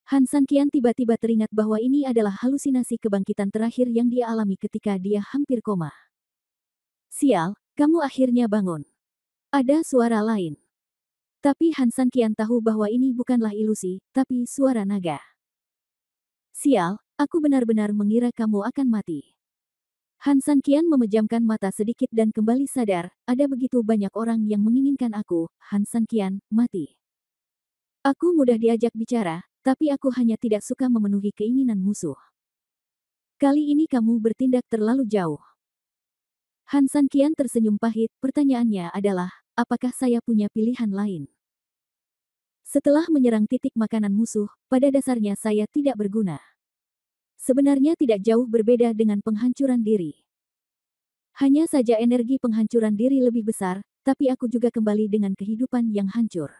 Han Sanqian tiba-tiba teringat bahwa ini adalah halusinasi kebangkitan terakhir yang dia alami ketika dia hampir koma. Sial, kamu akhirnya bangun. Ada suara lain. Tapi Han Sanqian tahu bahwa ini bukanlah ilusi, tapi suara naga. Sial, aku benar-benar mengira kamu akan mati. Han Sanqian memejamkan mata sedikit dan kembali sadar, ada begitu banyak orang yang menginginkan aku, Han Sanqian, mati. Aku mudah diajak bicara, tapi aku hanya tidak suka memenuhi keinginan musuh. Kali ini kamu bertindak terlalu jauh. Han Sanqian tersenyum pahit, pertanyaannya adalah, apakah saya punya pilihan lain? Setelah menyerang titik makanan musuh, pada dasarnya saya tidak berguna. Sebenarnya tidak jauh berbeda dengan penghancuran diri. Hanya saja energi penghancuran diri lebih besar, tapi aku juga kembali dengan kehidupan yang hancur.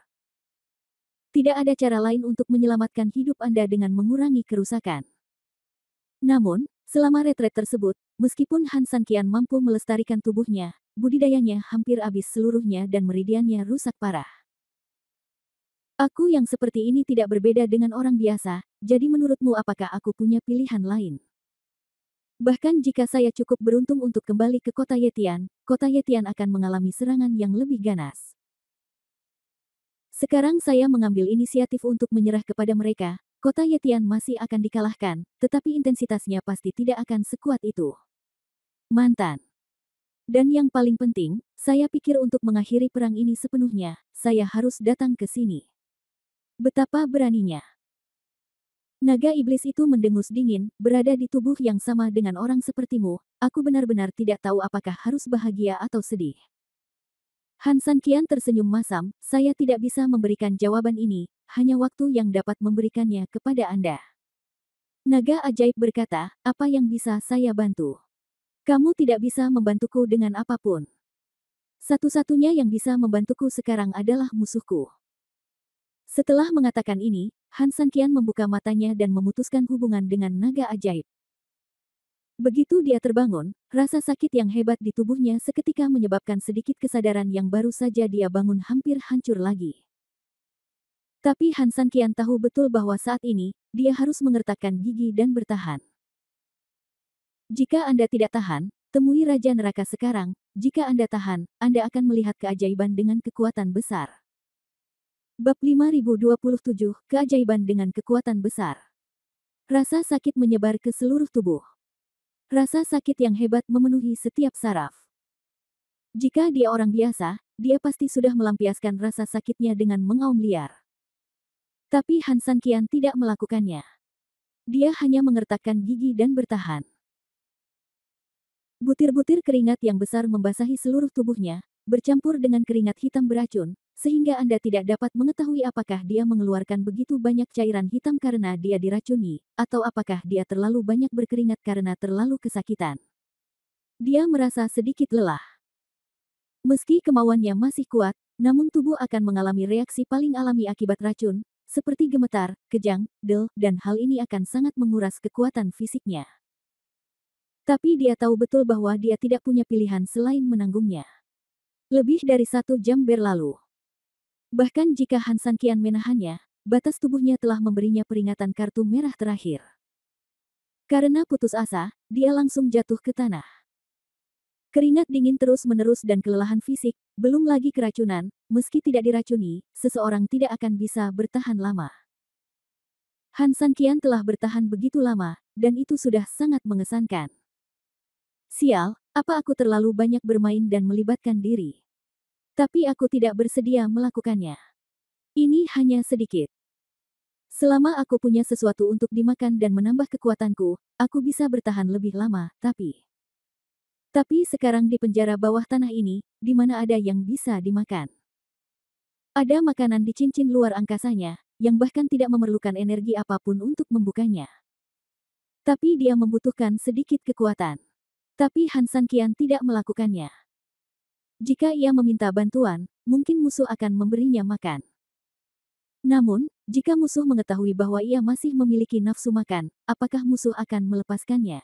Tidak ada cara lain untuk menyelamatkan hidup Anda dengan mengurangi kerusakan. Namun, selama retret tersebut, meskipun Han Sanqian mampu melestarikan tubuhnya, budidayanya hampir habis seluruhnya dan meridiannya rusak parah. Aku yang seperti ini tidak berbeda dengan orang biasa, jadi menurutmu apakah aku punya pilihan lain? Bahkan jika saya cukup beruntung untuk kembali ke kota Yetian akan mengalami serangan yang lebih ganas. Sekarang saya mengambil inisiatif untuk menyerah kepada mereka, kota Yetian masih akan dikalahkan, tetapi intensitasnya pasti tidak akan sekuat itu. Mantan. Dan yang paling penting, saya pikir untuk mengakhiri perang ini sepenuhnya, saya harus datang ke sini. Betapa beraninya. Naga iblis itu mendengus dingin, berada di tubuh yang sama dengan orang sepertimu, aku benar-benar tidak tahu apakah harus bahagia atau sedih. Han Sanqian tersenyum masam, saya tidak bisa memberikan jawaban ini, hanya waktu yang dapat memberikannya kepada Anda. Naga ajaib berkata, apa yang bisa saya bantu? Kamu tidak bisa membantuku dengan apapun. Satu-satunya yang bisa membantuku sekarang adalah musuhku. Setelah mengatakan ini, Han Sanqian membuka matanya dan memutuskan hubungan dengan naga ajaib. Begitu dia terbangun, rasa sakit yang hebat di tubuhnya seketika menyebabkan sedikit kesadaran yang baru saja dia bangun hampir hancur lagi. Tapi Han Sanqian tahu betul bahwa saat ini, dia harus mengertakkan gigi dan bertahan. Jika Anda tidak tahan, temui Raja Neraka sekarang, jika Anda tahan, Anda akan melihat keajaiban dengan kekuatan besar. Bab 5027, Keajaiban dengan Kekuatan Besar. Rasa sakit menyebar ke seluruh tubuh. Rasa sakit yang hebat memenuhi setiap saraf. Jika dia orang biasa, dia pasti sudah melampiaskan rasa sakitnya dengan mengaum liar. Tapi Han Sanqian tidak melakukannya. Dia hanya mengertakkan gigi dan bertahan. Butir-butir keringat yang besar membasahi seluruh tubuhnya, bercampur dengan keringat hitam beracun, sehingga Anda tidak dapat mengetahui apakah dia mengeluarkan begitu banyak cairan hitam karena dia diracuni, atau apakah dia terlalu banyak berkeringat karena terlalu kesakitan. Dia merasa sedikit lelah. Meski kemauannya masih kuat, namun tubuh akan mengalami reaksi paling alami akibat racun, seperti gemetar, kejang, del, dan hal ini akan sangat menguras kekuatan fisiknya. Tapi dia tahu betul bahwa dia tidak punya pilihan selain menanggungnya. Lebih dari 1 jam berlalu. Bahkan jika Han Sanqian menahannya, batas tubuhnya telah memberinya peringatan kartu merah terakhir. Karena putus asa, dia langsung jatuh ke tanah. Keringat dingin terus-menerus dan kelelahan fisik, belum lagi keracunan, meski tidak diracuni, seseorang tidak akan bisa bertahan lama. Han Sanqian telah bertahan begitu lama, dan itu sudah sangat mengesankan. Sial, apa aku terlalu banyak bermain dan melibatkan diri? Tapi aku tidak bersedia melakukannya. Ini hanya sedikit. Selama aku punya sesuatu untuk dimakan dan menambah kekuatanku, aku bisa bertahan lebih lama, tapi sekarang di penjara bawah tanah ini, di mana ada yang bisa dimakan. Ada makanan di cincin luar angkasanya, yang bahkan tidak memerlukan energi apapun untuk membukanya. Tapi dia membutuhkan sedikit kekuatan. Tapi Han Sanqian tidak melakukannya. Jika ia meminta bantuan, mungkin musuh akan memberinya makan. Namun, jika musuh mengetahui bahwa ia masih memiliki nafsu makan, apakah musuh akan melepaskannya?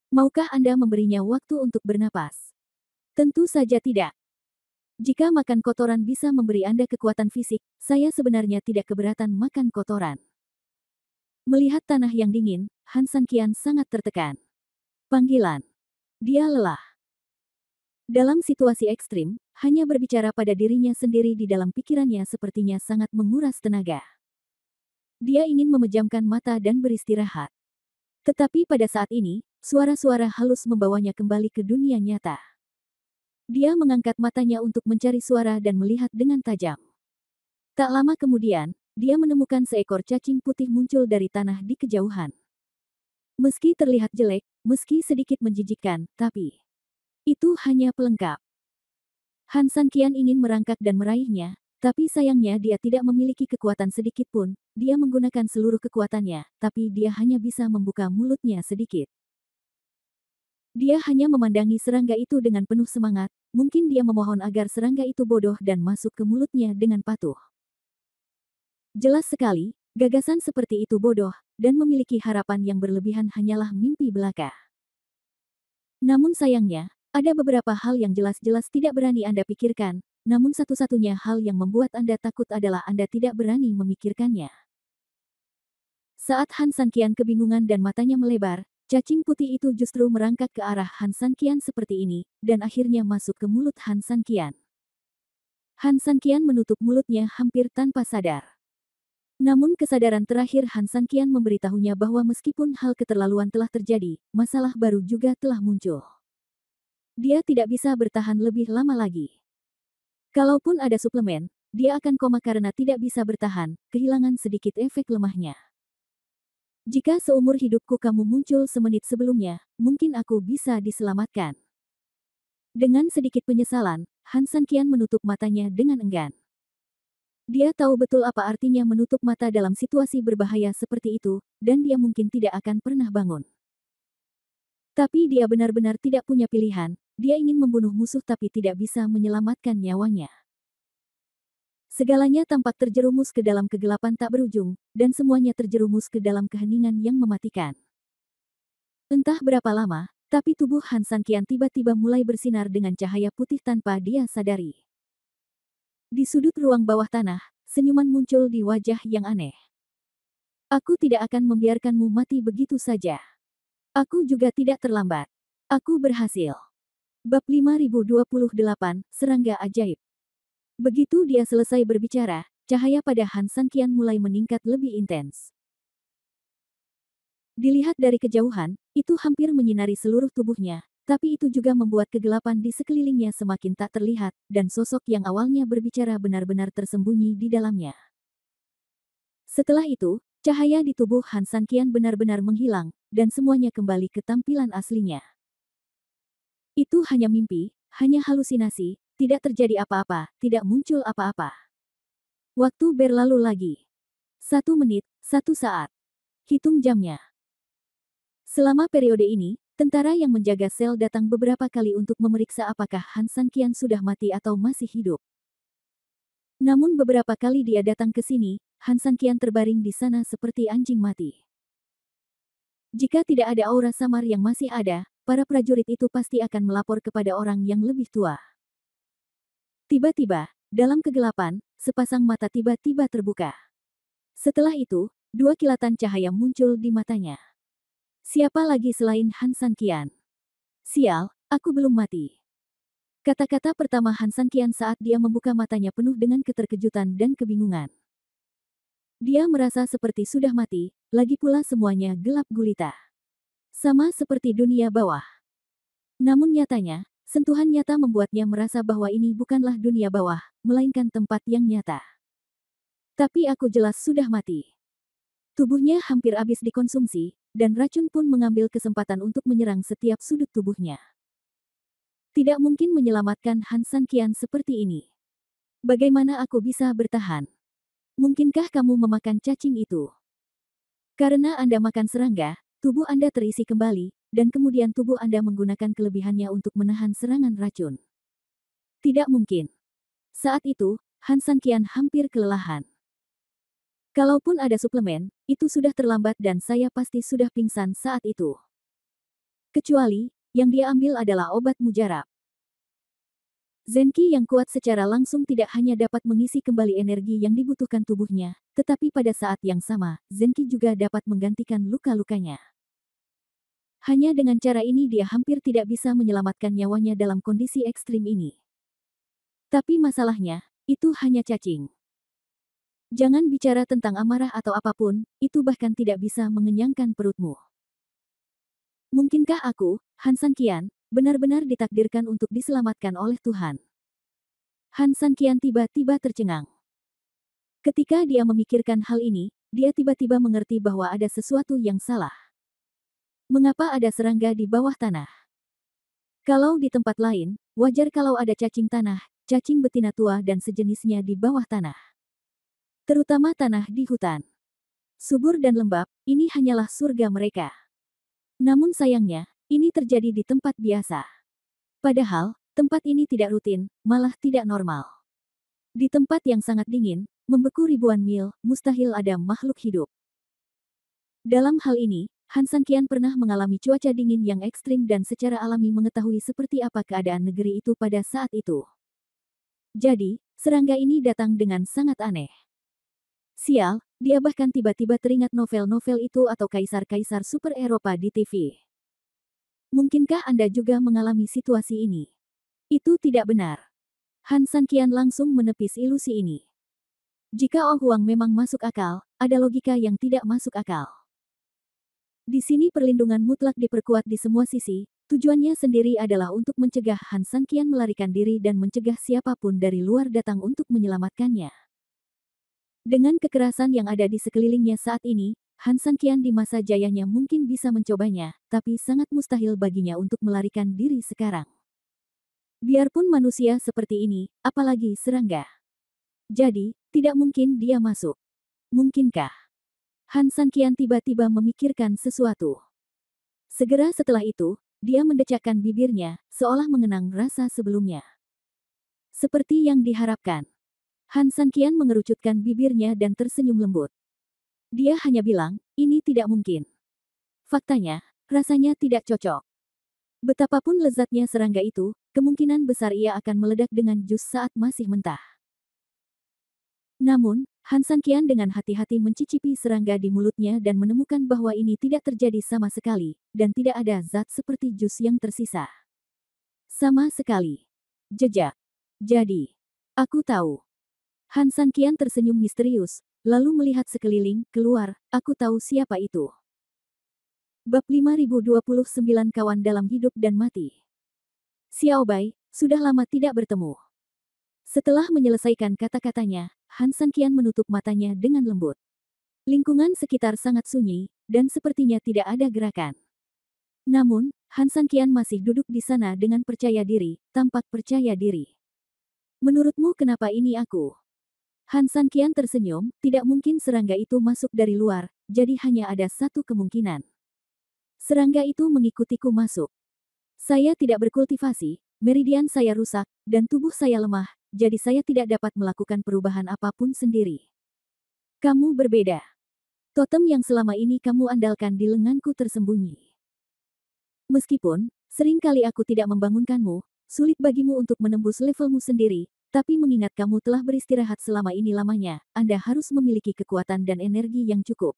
Maukah Anda memberinya waktu untuk bernapas? Tentu saja tidak. Jika makan kotoran bisa memberi Anda kekuatan fisik, saya sebenarnya tidak keberatan makan kotoran. Melihat tanah yang dingin, Han Sanqian sangat tertekan. Panggilan. Dia lelah. Dalam situasi ekstrim, hanya berbicara pada dirinya sendiri di dalam pikirannya sepertinya sangat menguras tenaga. Dia ingin memejamkan mata dan beristirahat. Tetapi pada saat ini, suara-suara halus membawanya kembali ke dunia nyata. Dia mengangkat matanya untuk mencari suara dan melihat dengan tajam. Tak lama kemudian, dia menemukan seekor cacing putih muncul dari tanah di kejauhan. Meski terlihat jelek, meski sedikit menjijikkan, tapi itu hanya pelengkap. Han Sanqian ingin merangkak dan meraihnya, tapi sayangnya dia tidak memiliki kekuatan sedikit pun. Dia menggunakan seluruh kekuatannya, tapi dia hanya bisa membuka mulutnya sedikit. Dia hanya memandangi serangga itu dengan penuh semangat, mungkin dia memohon agar serangga itu bodoh dan masuk ke mulutnya dengan patuh. Jelas sekali, gagasan seperti itu bodoh, dan memiliki harapan yang berlebihan hanyalah mimpi belaka. Namun sayangnya, ada beberapa hal yang jelas-jelas tidak berani Anda pikirkan, namun satu-satunya hal yang membuat Anda takut adalah Anda tidak berani memikirkannya. Saat Han Sanqian kebingungan dan matanya melebar, cacing putih itu justru merangkak ke arah Han Sanqian seperti ini, dan akhirnya masuk ke mulut Han Sanqian. Han Sanqian menutup mulutnya hampir tanpa sadar. Namun kesadaran terakhir Han Sanqian memberitahunya bahwa meskipun hal keterlaluan telah terjadi, masalah baru juga telah muncul. Dia tidak bisa bertahan lebih lama lagi. Kalaupun ada suplemen, dia akan koma karena tidak bisa bertahan, kehilangan sedikit efek lemahnya. Jika seumur hidupku kamu muncul semenit sebelumnya, mungkin aku bisa diselamatkan. Dengan sedikit penyesalan, Han Sanqian menutup matanya dengan enggan. Dia tahu betul apa artinya menutup mata dalam situasi berbahaya seperti itu, dan dia mungkin tidak akan pernah bangun. Tapi dia benar-benar tidak punya pilihan, dia ingin membunuh musuh tapi tidak bisa menyelamatkan nyawanya. Segalanya tampak terjerumus ke dalam kegelapan tak berujung, dan semuanya terjerumus ke dalam keheningan yang mematikan. Entah berapa lama, tapi tubuh Han Sanqian tiba-tiba mulai bersinar dengan cahaya putih tanpa dia sadari. Di sudut ruang bawah tanah, senyuman muncul di wajah yang aneh. Aku tidak akan membiarkanmu mati begitu saja. Aku juga tidak terlambat. Aku berhasil. Bab 5028, Serangga Ajaib. Begitu dia selesai berbicara, cahaya pada Han Sanqian mulai meningkat lebih intens. Dilihat dari kejauhan, itu hampir menyinari seluruh tubuhnya, tapi itu juga membuat kegelapan di sekelilingnya semakin tak terlihat, dan sosok yang awalnya berbicara benar-benar tersembunyi di dalamnya. Setelah itu, cahaya di tubuh Han Sanqian benar-benar menghilang, dan semuanya kembali ke tampilan aslinya. Itu hanya mimpi, hanya halusinasi, tidak terjadi apa-apa, tidak muncul apa-apa. Waktu berlalu lagi. 1 menit, 1 saat. Hitung jamnya. Selama periode ini, tentara yang menjaga sel datang beberapa kali untuk memeriksa apakah Han Sanqian sudah mati atau masih hidup. Namun beberapa kali dia datang ke sini, Han Sanqian terbaring di sana seperti anjing mati. Jika tidak ada aura samar yang masih ada, para prajurit itu pasti akan melapor kepada orang yang lebih tua. Tiba-tiba, dalam kegelapan, sepasang mata tiba-tiba terbuka. Setelah itu, 2 kilatan cahaya muncul di matanya. Siapa lagi selain Han Sanqian? Sial, aku belum mati. Kata-kata pertama Han Sanqian saat dia membuka matanya penuh dengan keterkejutan dan kebingungan. Dia merasa seperti sudah mati, lagi pula semuanya gelap gulita. Sama seperti dunia bawah. Namun nyatanya, sentuhan nyata membuatnya merasa bahwa ini bukanlah dunia bawah, melainkan tempat yang nyata. Tapi aku jelas sudah mati. Tubuhnya hampir habis dikonsumsi, dan racun pun mengambil kesempatan untuk menyerang setiap sudut tubuhnya. Tidak mungkin menyelamatkan Han Sanqian seperti ini. Bagaimana aku bisa bertahan? Mungkinkah kamu memakan cacing itu? Karena Anda makan serangga, tubuh Anda terisi kembali, dan kemudian tubuh Anda menggunakan kelebihannya untuk menahan serangan racun. Tidak mungkin. Saat itu, Han Sanqian hampir kelelahan. Kalaupun ada suplemen, itu sudah terlambat dan saya pasti sudah pingsan saat itu. Kecuali, yang dia ambil adalah obat mujarab. Zenki yang kuat secara langsung tidak hanya dapat mengisi kembali energi yang dibutuhkan tubuhnya, tetapi pada saat yang sama, Zenki juga dapat menggantikan luka-lukanya. Hanya dengan cara ini dia hampir tidak bisa menyelamatkan nyawanya dalam kondisi ekstrim ini. Tapi masalahnya, itu hanya cacing. Jangan bicara tentang amarah atau apapun, itu bahkan tidak bisa mengenyangkan perutmu. Mungkinkah aku, Han Sanqian, benar-benar ditakdirkan untuk diselamatkan oleh Tuhan? Han Sanqian tiba-tiba tercengang. Ketika dia memikirkan hal ini, dia tiba-tiba mengerti bahwa ada sesuatu yang salah. Mengapa ada serangga di bawah tanah? Kalau di tempat lain, wajar kalau ada cacing tanah, cacing betina tua dan sejenisnya di bawah tanah. Terutama tanah di hutan. Subur dan lembab, ini hanyalah surga mereka. Namun sayangnya, ini terjadi di tempat biasa. Padahal, tempat ini tidak rutin, malah tidak normal. Di tempat yang sangat dingin, membeku ribuan mil, mustahil ada makhluk hidup. Dalam hal ini, Han Sanqian pernah mengalami cuaca dingin yang ekstrim dan secara alami mengetahui seperti apa keadaan negeri itu pada saat itu. Jadi, serangga ini datang dengan sangat aneh. Sial, dia bahkan tiba-tiba teringat novel-novel itu atau kaisar-kaisar super Eropa di TV. Mungkinkah Anda juga mengalami situasi ini? Itu tidak benar. Han Sanqian langsung menepis ilusi ini. Jika Oh Huang memang masuk akal, ada logika yang tidak masuk akal. Di sini perlindungan mutlak diperkuat di semua sisi, tujuannya sendiri adalah untuk mencegah Han Sanqian melarikan diri dan mencegah siapapun dari luar datang untuk menyelamatkannya. Dengan kekerasan yang ada di sekelilingnya saat ini, Han Sanqian di masa jayanya mungkin bisa mencobanya, tapi sangat mustahil baginya untuk melarikan diri sekarang. Biarpun manusia seperti ini, apalagi serangga. Jadi, tidak mungkin dia masuk. Mungkinkah? Han Sanqian tiba-tiba memikirkan sesuatu. Segera setelah itu, dia mendecakkan bibirnya, seolah mengenang rasa sebelumnya. Seperti yang diharapkan. Han Sanqian mengerucutkan bibirnya dan tersenyum lembut. Dia hanya bilang, ini tidak mungkin. Faktanya, rasanya tidak cocok. Betapapun lezatnya serangga itu, kemungkinan besar ia akan meledak dengan jus saat masih mentah. Namun, Han Sanqian dengan hati-hati mencicipi serangga di mulutnya dan menemukan bahwa ini tidak terjadi sama sekali, dan tidak ada zat seperti jus yang tersisa. Sama sekali. Jejak. Jadi, aku tahu. Han Sanqian tersenyum misterius, lalu melihat sekeliling, keluar, aku tahu siapa itu. Bab 5029 Kawan dalam Hidup dan Mati. Xiao Bai, sudah lama tidak bertemu. Setelah menyelesaikan kata-katanya, Han Sanqian menutup matanya dengan lembut. Lingkungan sekitar sangat sunyi, dan sepertinya tidak ada gerakan. Namun, Han Sanqian masih duduk di sana dengan percaya diri, tampak percaya diri. Menurutmu kenapa ini aku? Han Sanqian tersenyum, tidak mungkin serangga itu masuk dari luar, jadi hanya ada satu kemungkinan. Serangga itu mengikutiku masuk. Saya tidak berkultivasi, meridian saya rusak, dan tubuh saya lemah, jadi saya tidak dapat melakukan perubahan apapun sendiri. Kamu berbeda. Totem yang selama ini kamu andalkan di lenganku tersembunyi. Meskipun, seringkali aku tidak membangunkanmu, sulit bagimu untuk menembus levelmu sendiri, tapi mengingat kamu telah beristirahat selama ini lamanya, Anda harus memiliki kekuatan dan energi yang cukup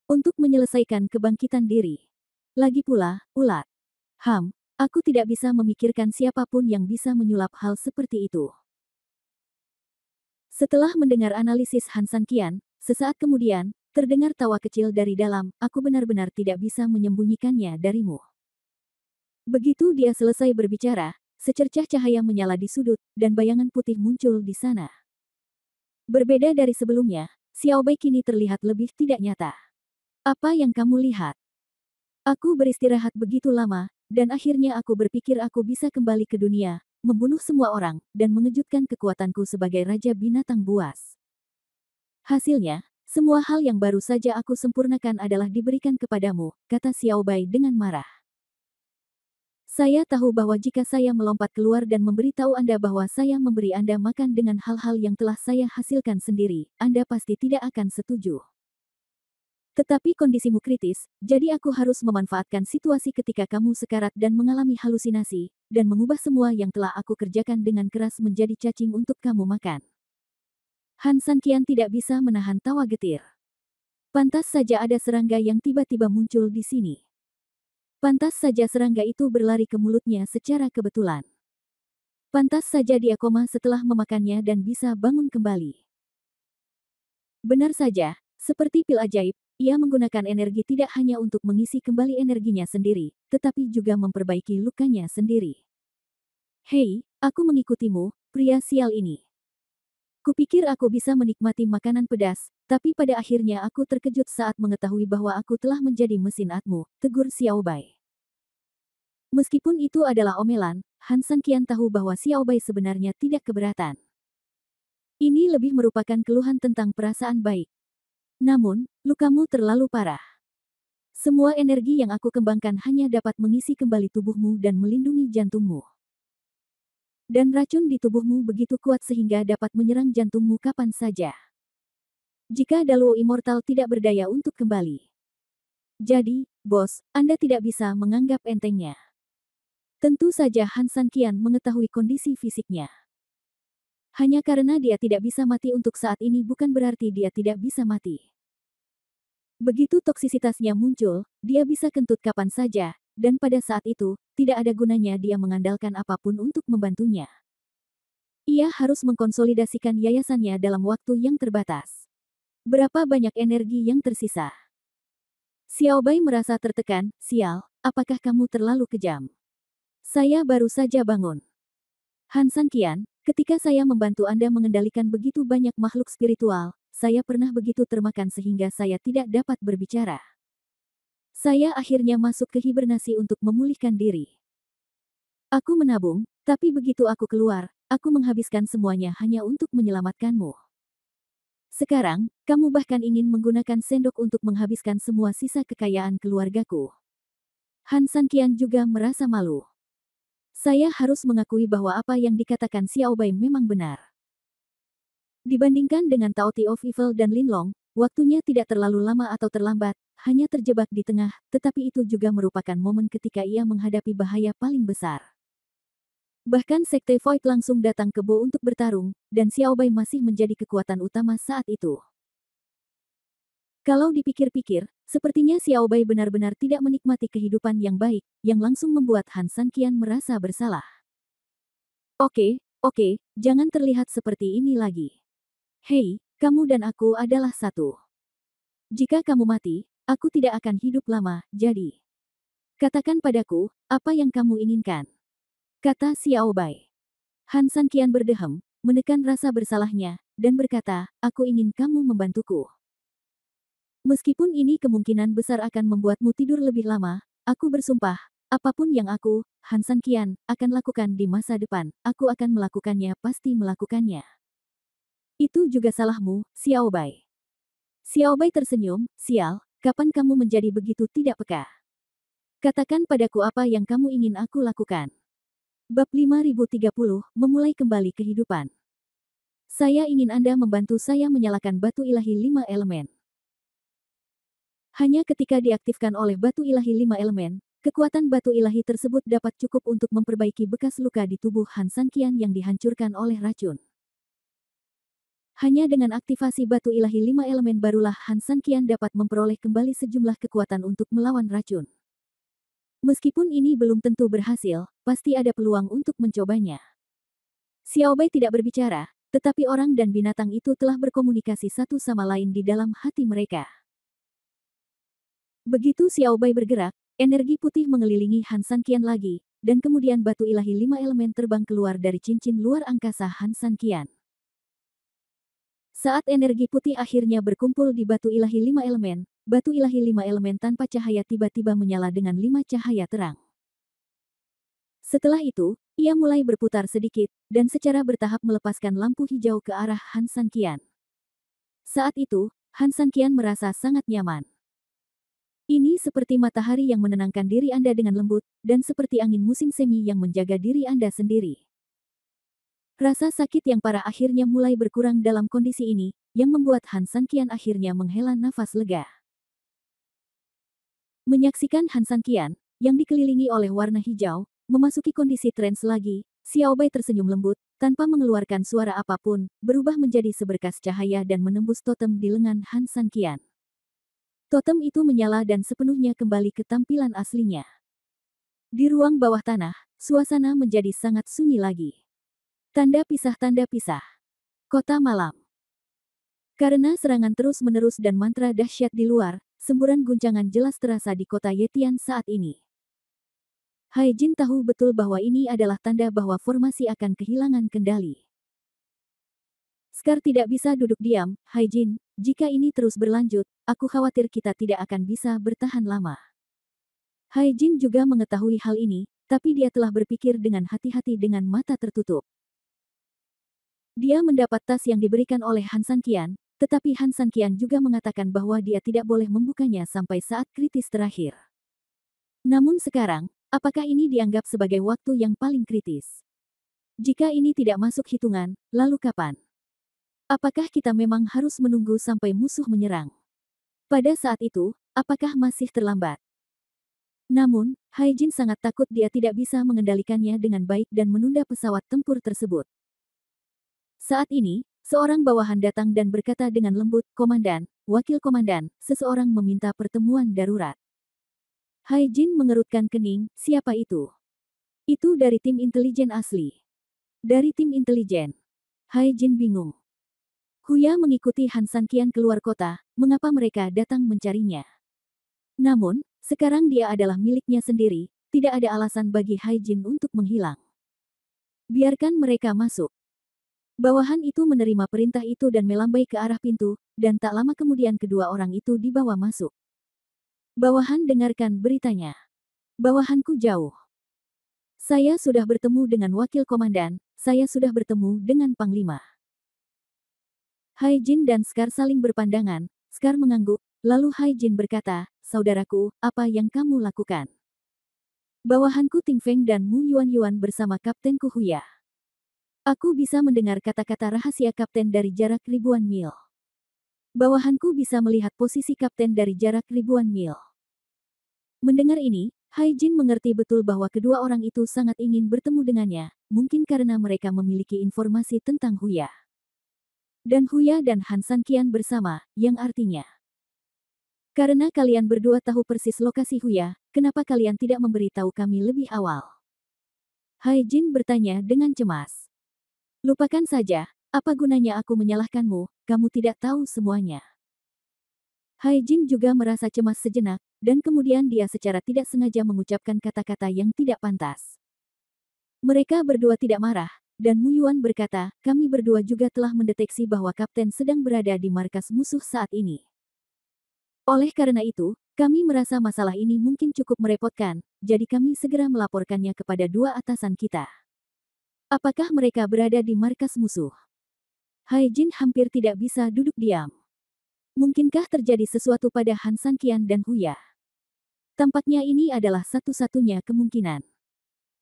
untuk menyelesaikan kebangkitan diri. Lagi pula, ulat. Aku tidak bisa memikirkan siapapun yang bisa menyulap hal seperti itu. Setelah mendengar analisis Han Sanqian, sesaat kemudian, terdengar tawa kecil dari dalam, aku benar-benar tidak bisa menyembunyikannya darimu. Begitu dia selesai berbicara, secercah cahaya menyala di sudut, dan bayangan putih muncul di sana. Berbeda dari sebelumnya, Xiao Bai kini terlihat lebih tidak nyata. Apa yang kamu lihat? Aku beristirahat begitu lama, dan akhirnya aku berpikir aku bisa kembali ke dunia, membunuh semua orang, dan mengejutkan kekuatanku sebagai Raja Binatang Buas. Hasilnya, semua hal yang baru saja aku sempurnakan adalah diberikan kepadamu, kata Xiao Bai dengan marah. Saya tahu bahwa jika saya melompat keluar dan memberitahu Anda bahwa saya memberi Anda makan dengan hal-hal yang telah saya hasilkan sendiri, Anda pasti tidak akan setuju. Tetapi kondisimu kritis, jadi aku harus memanfaatkan situasi ketika kamu sekarat dan mengalami halusinasi, dan mengubah semua yang telah aku kerjakan dengan keras menjadi cacing untuk kamu makan. Han Sanqian tidak bisa menahan tawa getir. Pantas saja ada serangga yang tiba-tiba muncul di sini. Pantas saja serangga itu berlari ke mulutnya secara kebetulan. Pantas saja dia koma setelah memakannya dan bisa bangun kembali. Benar saja, seperti pil ajaib, ia menggunakan energi tidak hanya untuk mengisi kembali energinya sendiri, tetapi juga memperbaiki lukanya sendiri. Hei, aku mengikutimu, pria sial ini. Kupikir aku bisa menikmati makanan pedas, tapi pada akhirnya aku terkejut saat mengetahui bahwa aku telah menjadi mesin atmu, tegur Xiao Bai. Meskipun itu adalah omelan, Han Sanqian tahu bahwa Xiao Bai sebenarnya tidak keberatan. Ini lebih merupakan keluhan tentang perasaan baik. Namun, lukamu terlalu parah. Semua energi yang aku kembangkan hanya dapat mengisi kembali tubuhmu dan melindungi jantungmu. Dan racun di tubuhmu begitu kuat sehingga dapat menyerang jantungmu kapan saja. Jika Daluo Immortal tidak berdaya untuk kembali. Jadi, bos, Anda tidak bisa menganggap entengnya. Tentu saja Han Sanqian mengetahui kondisi fisiknya. Hanya karena dia tidak bisa mati untuk saat ini bukan berarti dia tidak bisa mati. Begitu toksisitasnya muncul, dia bisa kentut kapan saja, dan pada saat itu, tidak ada gunanya dia mengandalkan apapun untuk membantunya. Ia harus mengkonsolidasikan yayasannya dalam waktu yang terbatas. Berapa banyak energi yang tersisa? Xiao Bai merasa tertekan, sial, apakah kamu terlalu kejam? Saya baru saja bangun. Han Sanqian, ketika saya membantu Anda mengendalikan begitu banyak makhluk spiritual, saya pernah begitu termakan sehingga saya tidak dapat berbicara. Saya akhirnya masuk ke hibernasi untuk memulihkan diri. Aku menabung, tapi begitu aku keluar, aku menghabiskan semuanya hanya untuk menyelamatkanmu. Sekarang, kamu bahkan ingin menggunakan sendok untuk menghabiskan semua sisa kekayaan keluargaku. Han Sanqian juga merasa malu. Saya harus mengakui bahwa apa yang dikatakan Xiao Bai memang benar. Dibandingkan dengan Tao Ti of Evil dan Lin Long, waktunya tidak terlalu lama atau terlambat, hanya terjebak di tengah, tetapi itu juga merupakan momen ketika ia menghadapi bahaya paling besar. Bahkan Sekte Void langsung datang ke Bo untuk bertarung, dan Xiao Bai masih menjadi kekuatan utama saat itu. Kalau dipikir-pikir, sepertinya Xiao Bai benar-benar tidak menikmati kehidupan yang baik, yang langsung membuat Han Sanqian merasa bersalah. Oke, jangan terlihat seperti ini lagi. Hei, kamu dan aku adalah satu. Jika kamu mati, aku tidak akan hidup lama, jadi. Katakan padaku, apa yang kamu inginkan? Kata Xiao Bai. Han Sanqian berdehem, menekan rasa bersalahnya, dan berkata, aku ingin kamu membantuku. Meskipun ini kemungkinan besar akan membuatmu tidur lebih lama, aku bersumpah, apapun yang aku, Han Sanqian, akan lakukan di masa depan, aku akan melakukannya, pasti melakukannya. Itu juga salahmu, Xiao Bai. Xiao Bai tersenyum, sial, kapan kamu menjadi begitu tidak peka? Katakan padaku apa yang kamu ingin aku lakukan. Bab 5030, memulai kembali kehidupan. Saya ingin Anda membantu saya menyalakan batu ilahi 5 elemen. Hanya ketika diaktifkan oleh batu ilahi 5 elemen, kekuatan batu ilahi tersebut dapat cukup untuk memperbaiki bekas luka di tubuh Han Sanqian yang dihancurkan oleh racun. Hanya dengan aktivasi batu ilahi 5 elemen barulah Han Sanqian dapat memperoleh kembali sejumlah kekuatan untuk melawan racun. Meskipun ini belum tentu berhasil, pasti ada peluang untuk mencobanya. Xiao Bai tidak berbicara, tetapi orang dan binatang itu telah berkomunikasi satu sama lain di dalam hati mereka. Begitu Xiao Bai bergerak, energi putih mengelilingi Han Sanqian lagi, dan kemudian batu ilahi 5 elemen terbang keluar dari cincin luar angkasa Han Sanqian. Saat energi putih akhirnya berkumpul di batu ilahi 5 elemen, batu ilahi 5 elemen tanpa cahaya tiba-tiba menyala dengan 5 cahaya terang. Setelah itu, ia mulai berputar sedikit, dan secara bertahap melepaskan lampu hijau ke arah Han Sanqian. Saat itu, Han Sanqian merasa sangat nyaman. Ini seperti matahari yang menenangkan diri Anda dengan lembut, dan seperti angin musim semi yang menjaga diri Anda sendiri. Rasa sakit yang parah akhirnya mulai berkurang dalam kondisi ini, yang membuat Han Sanqian akhirnya menghela nafas lega. Menyaksikan Han Sanqian, yang dikelilingi oleh warna hijau, memasuki kondisi trance lagi, Xiao Bai tersenyum lembut, tanpa mengeluarkan suara apapun, berubah menjadi seberkas cahaya dan menembus totem di lengan Han Sanqian. Totem itu menyala dan sepenuhnya kembali ke tampilan aslinya. Di ruang bawah tanah, suasana menjadi sangat sunyi lagi. Tanda pisah, tanda pisah. Kota malam. Karena serangan terus-menerus dan mantra dahsyat di luar, semburan guncangan jelas terasa di kota Yetian saat ini. Hai Jin tahu betul bahwa ini adalah tanda bahwa formasi akan kehilangan kendali. Scar tidak bisa duduk diam, Hai Jin, jika ini terus berlanjut, aku khawatir kita tidak akan bisa bertahan lama. Hai Jin juga mengetahui hal ini, tapi dia telah berpikir dengan hati-hati dengan mata tertutup. Dia mendapat tas yang diberikan oleh Han Sanqian, tetapi Han Sanqian juga mengatakan bahwa dia tidak boleh membukanya sampai saat kritis terakhir. Namun sekarang, apakah ini dianggap sebagai waktu yang paling kritis? Jika ini tidak masuk hitungan, lalu kapan? Apakah kita memang harus menunggu sampai musuh menyerang? Pada saat itu, apakah masih terlambat? Namun, Hai Jin sangat takut dia tidak bisa mengendalikannya dengan baik dan menunda pesawat tempur tersebut. Saat ini, seorang bawahan datang dan berkata dengan lembut, "Komandan, wakil komandan, seseorang meminta pertemuan darurat." Hai Jin mengerutkan kening, siapa itu? Itu dari tim intelijen asli. Dari tim intelijen. Hai Jin bingung. Huya mengikuti Han Sanqian keluar kota, mengapa mereka datang mencarinya? Namun, sekarang dia adalah miliknya sendiri, tidak ada alasan bagi Hai Jin untuk menghilang. Biarkan mereka masuk. Bawahan itu menerima perintah itu dan melambai ke arah pintu, dan tak lama kemudian kedua orang itu dibawa masuk. Bawahan dengarkan beritanya. Bawahanku jauh. Saya sudah bertemu dengan wakil komandan, saya sudah bertemu dengan panglima. Hai Jin dan Scar saling berpandangan, Scar mengangguk, lalu Hai Jin berkata, saudaraku, apa yang kamu lakukan? Bawahanku Ting Feng dan Mu Yuan Yuan bersama Kaptenku Huya. Aku bisa mendengar kata-kata rahasia kapten dari jarak ribuan mil. Bawahanku bisa melihat posisi kapten dari jarak ribuan mil. Mendengar ini, Hai Jin mengerti betul bahwa kedua orang itu sangat ingin bertemu dengannya, mungkin karena mereka memiliki informasi tentang Huya. Dan Huya dan Han Sanqian bersama, yang artinya. Karena kalian berdua tahu persis lokasi Huya, kenapa kalian tidak memberitahu kami lebih awal? Hai Jin bertanya dengan cemas. Lupakan saja, apa gunanya aku menyalahkanmu, kamu tidak tahu semuanya. Hai Jin juga merasa cemas sejenak, dan kemudian dia secara tidak sengaja mengucapkan kata-kata yang tidak pantas. Mereka berdua tidak marah, dan Mu Yuan berkata, kami berdua juga telah mendeteksi bahwa kapten sedang berada di markas musuh saat ini. Oleh karena itu, kami merasa masalah ini mungkin cukup merepotkan, jadi kami segera melaporkannya kepada dua atasan kita. Apakah mereka berada di markas musuh? Hai Jin hampir tidak bisa duduk diam. Mungkinkah terjadi sesuatu pada Han Sanqian dan Huya? Tampaknya ini adalah satu-satunya kemungkinan.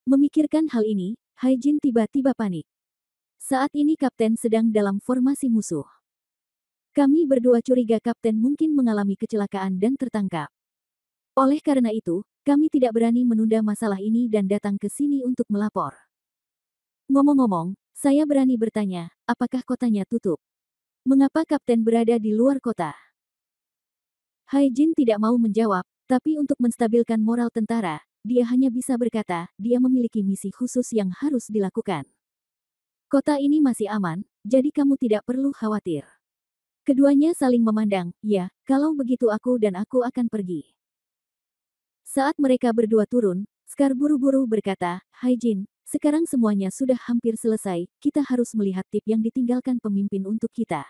Memikirkan hal ini, Hai Jin tiba-tiba panik. Saat ini kapten sedang dalam formasi musuh. Kami berdua curiga kapten mungkin mengalami kecelakaan dan tertangkap. Oleh karena itu, kami tidak berani menunda masalah ini dan datang ke sini untuk melapor. Ngomong-ngomong, saya berani bertanya, apakah kotanya tutup? Mengapa kapten berada di luar kota? Hai Jin tidak mau menjawab, tapi untuk menstabilkan moral tentara, dia hanya bisa berkata, dia memiliki misi khusus yang harus dilakukan. Kota ini masih aman, jadi kamu tidak perlu khawatir. Keduanya saling memandang, ya, kalau begitu aku dan aku akan pergi. Saat mereka berdua turun, Scar buru-buru berkata, Hai Jin, sekarang semuanya sudah hampir selesai, kita harus melihat tip yang ditinggalkan pemimpin untuk kita.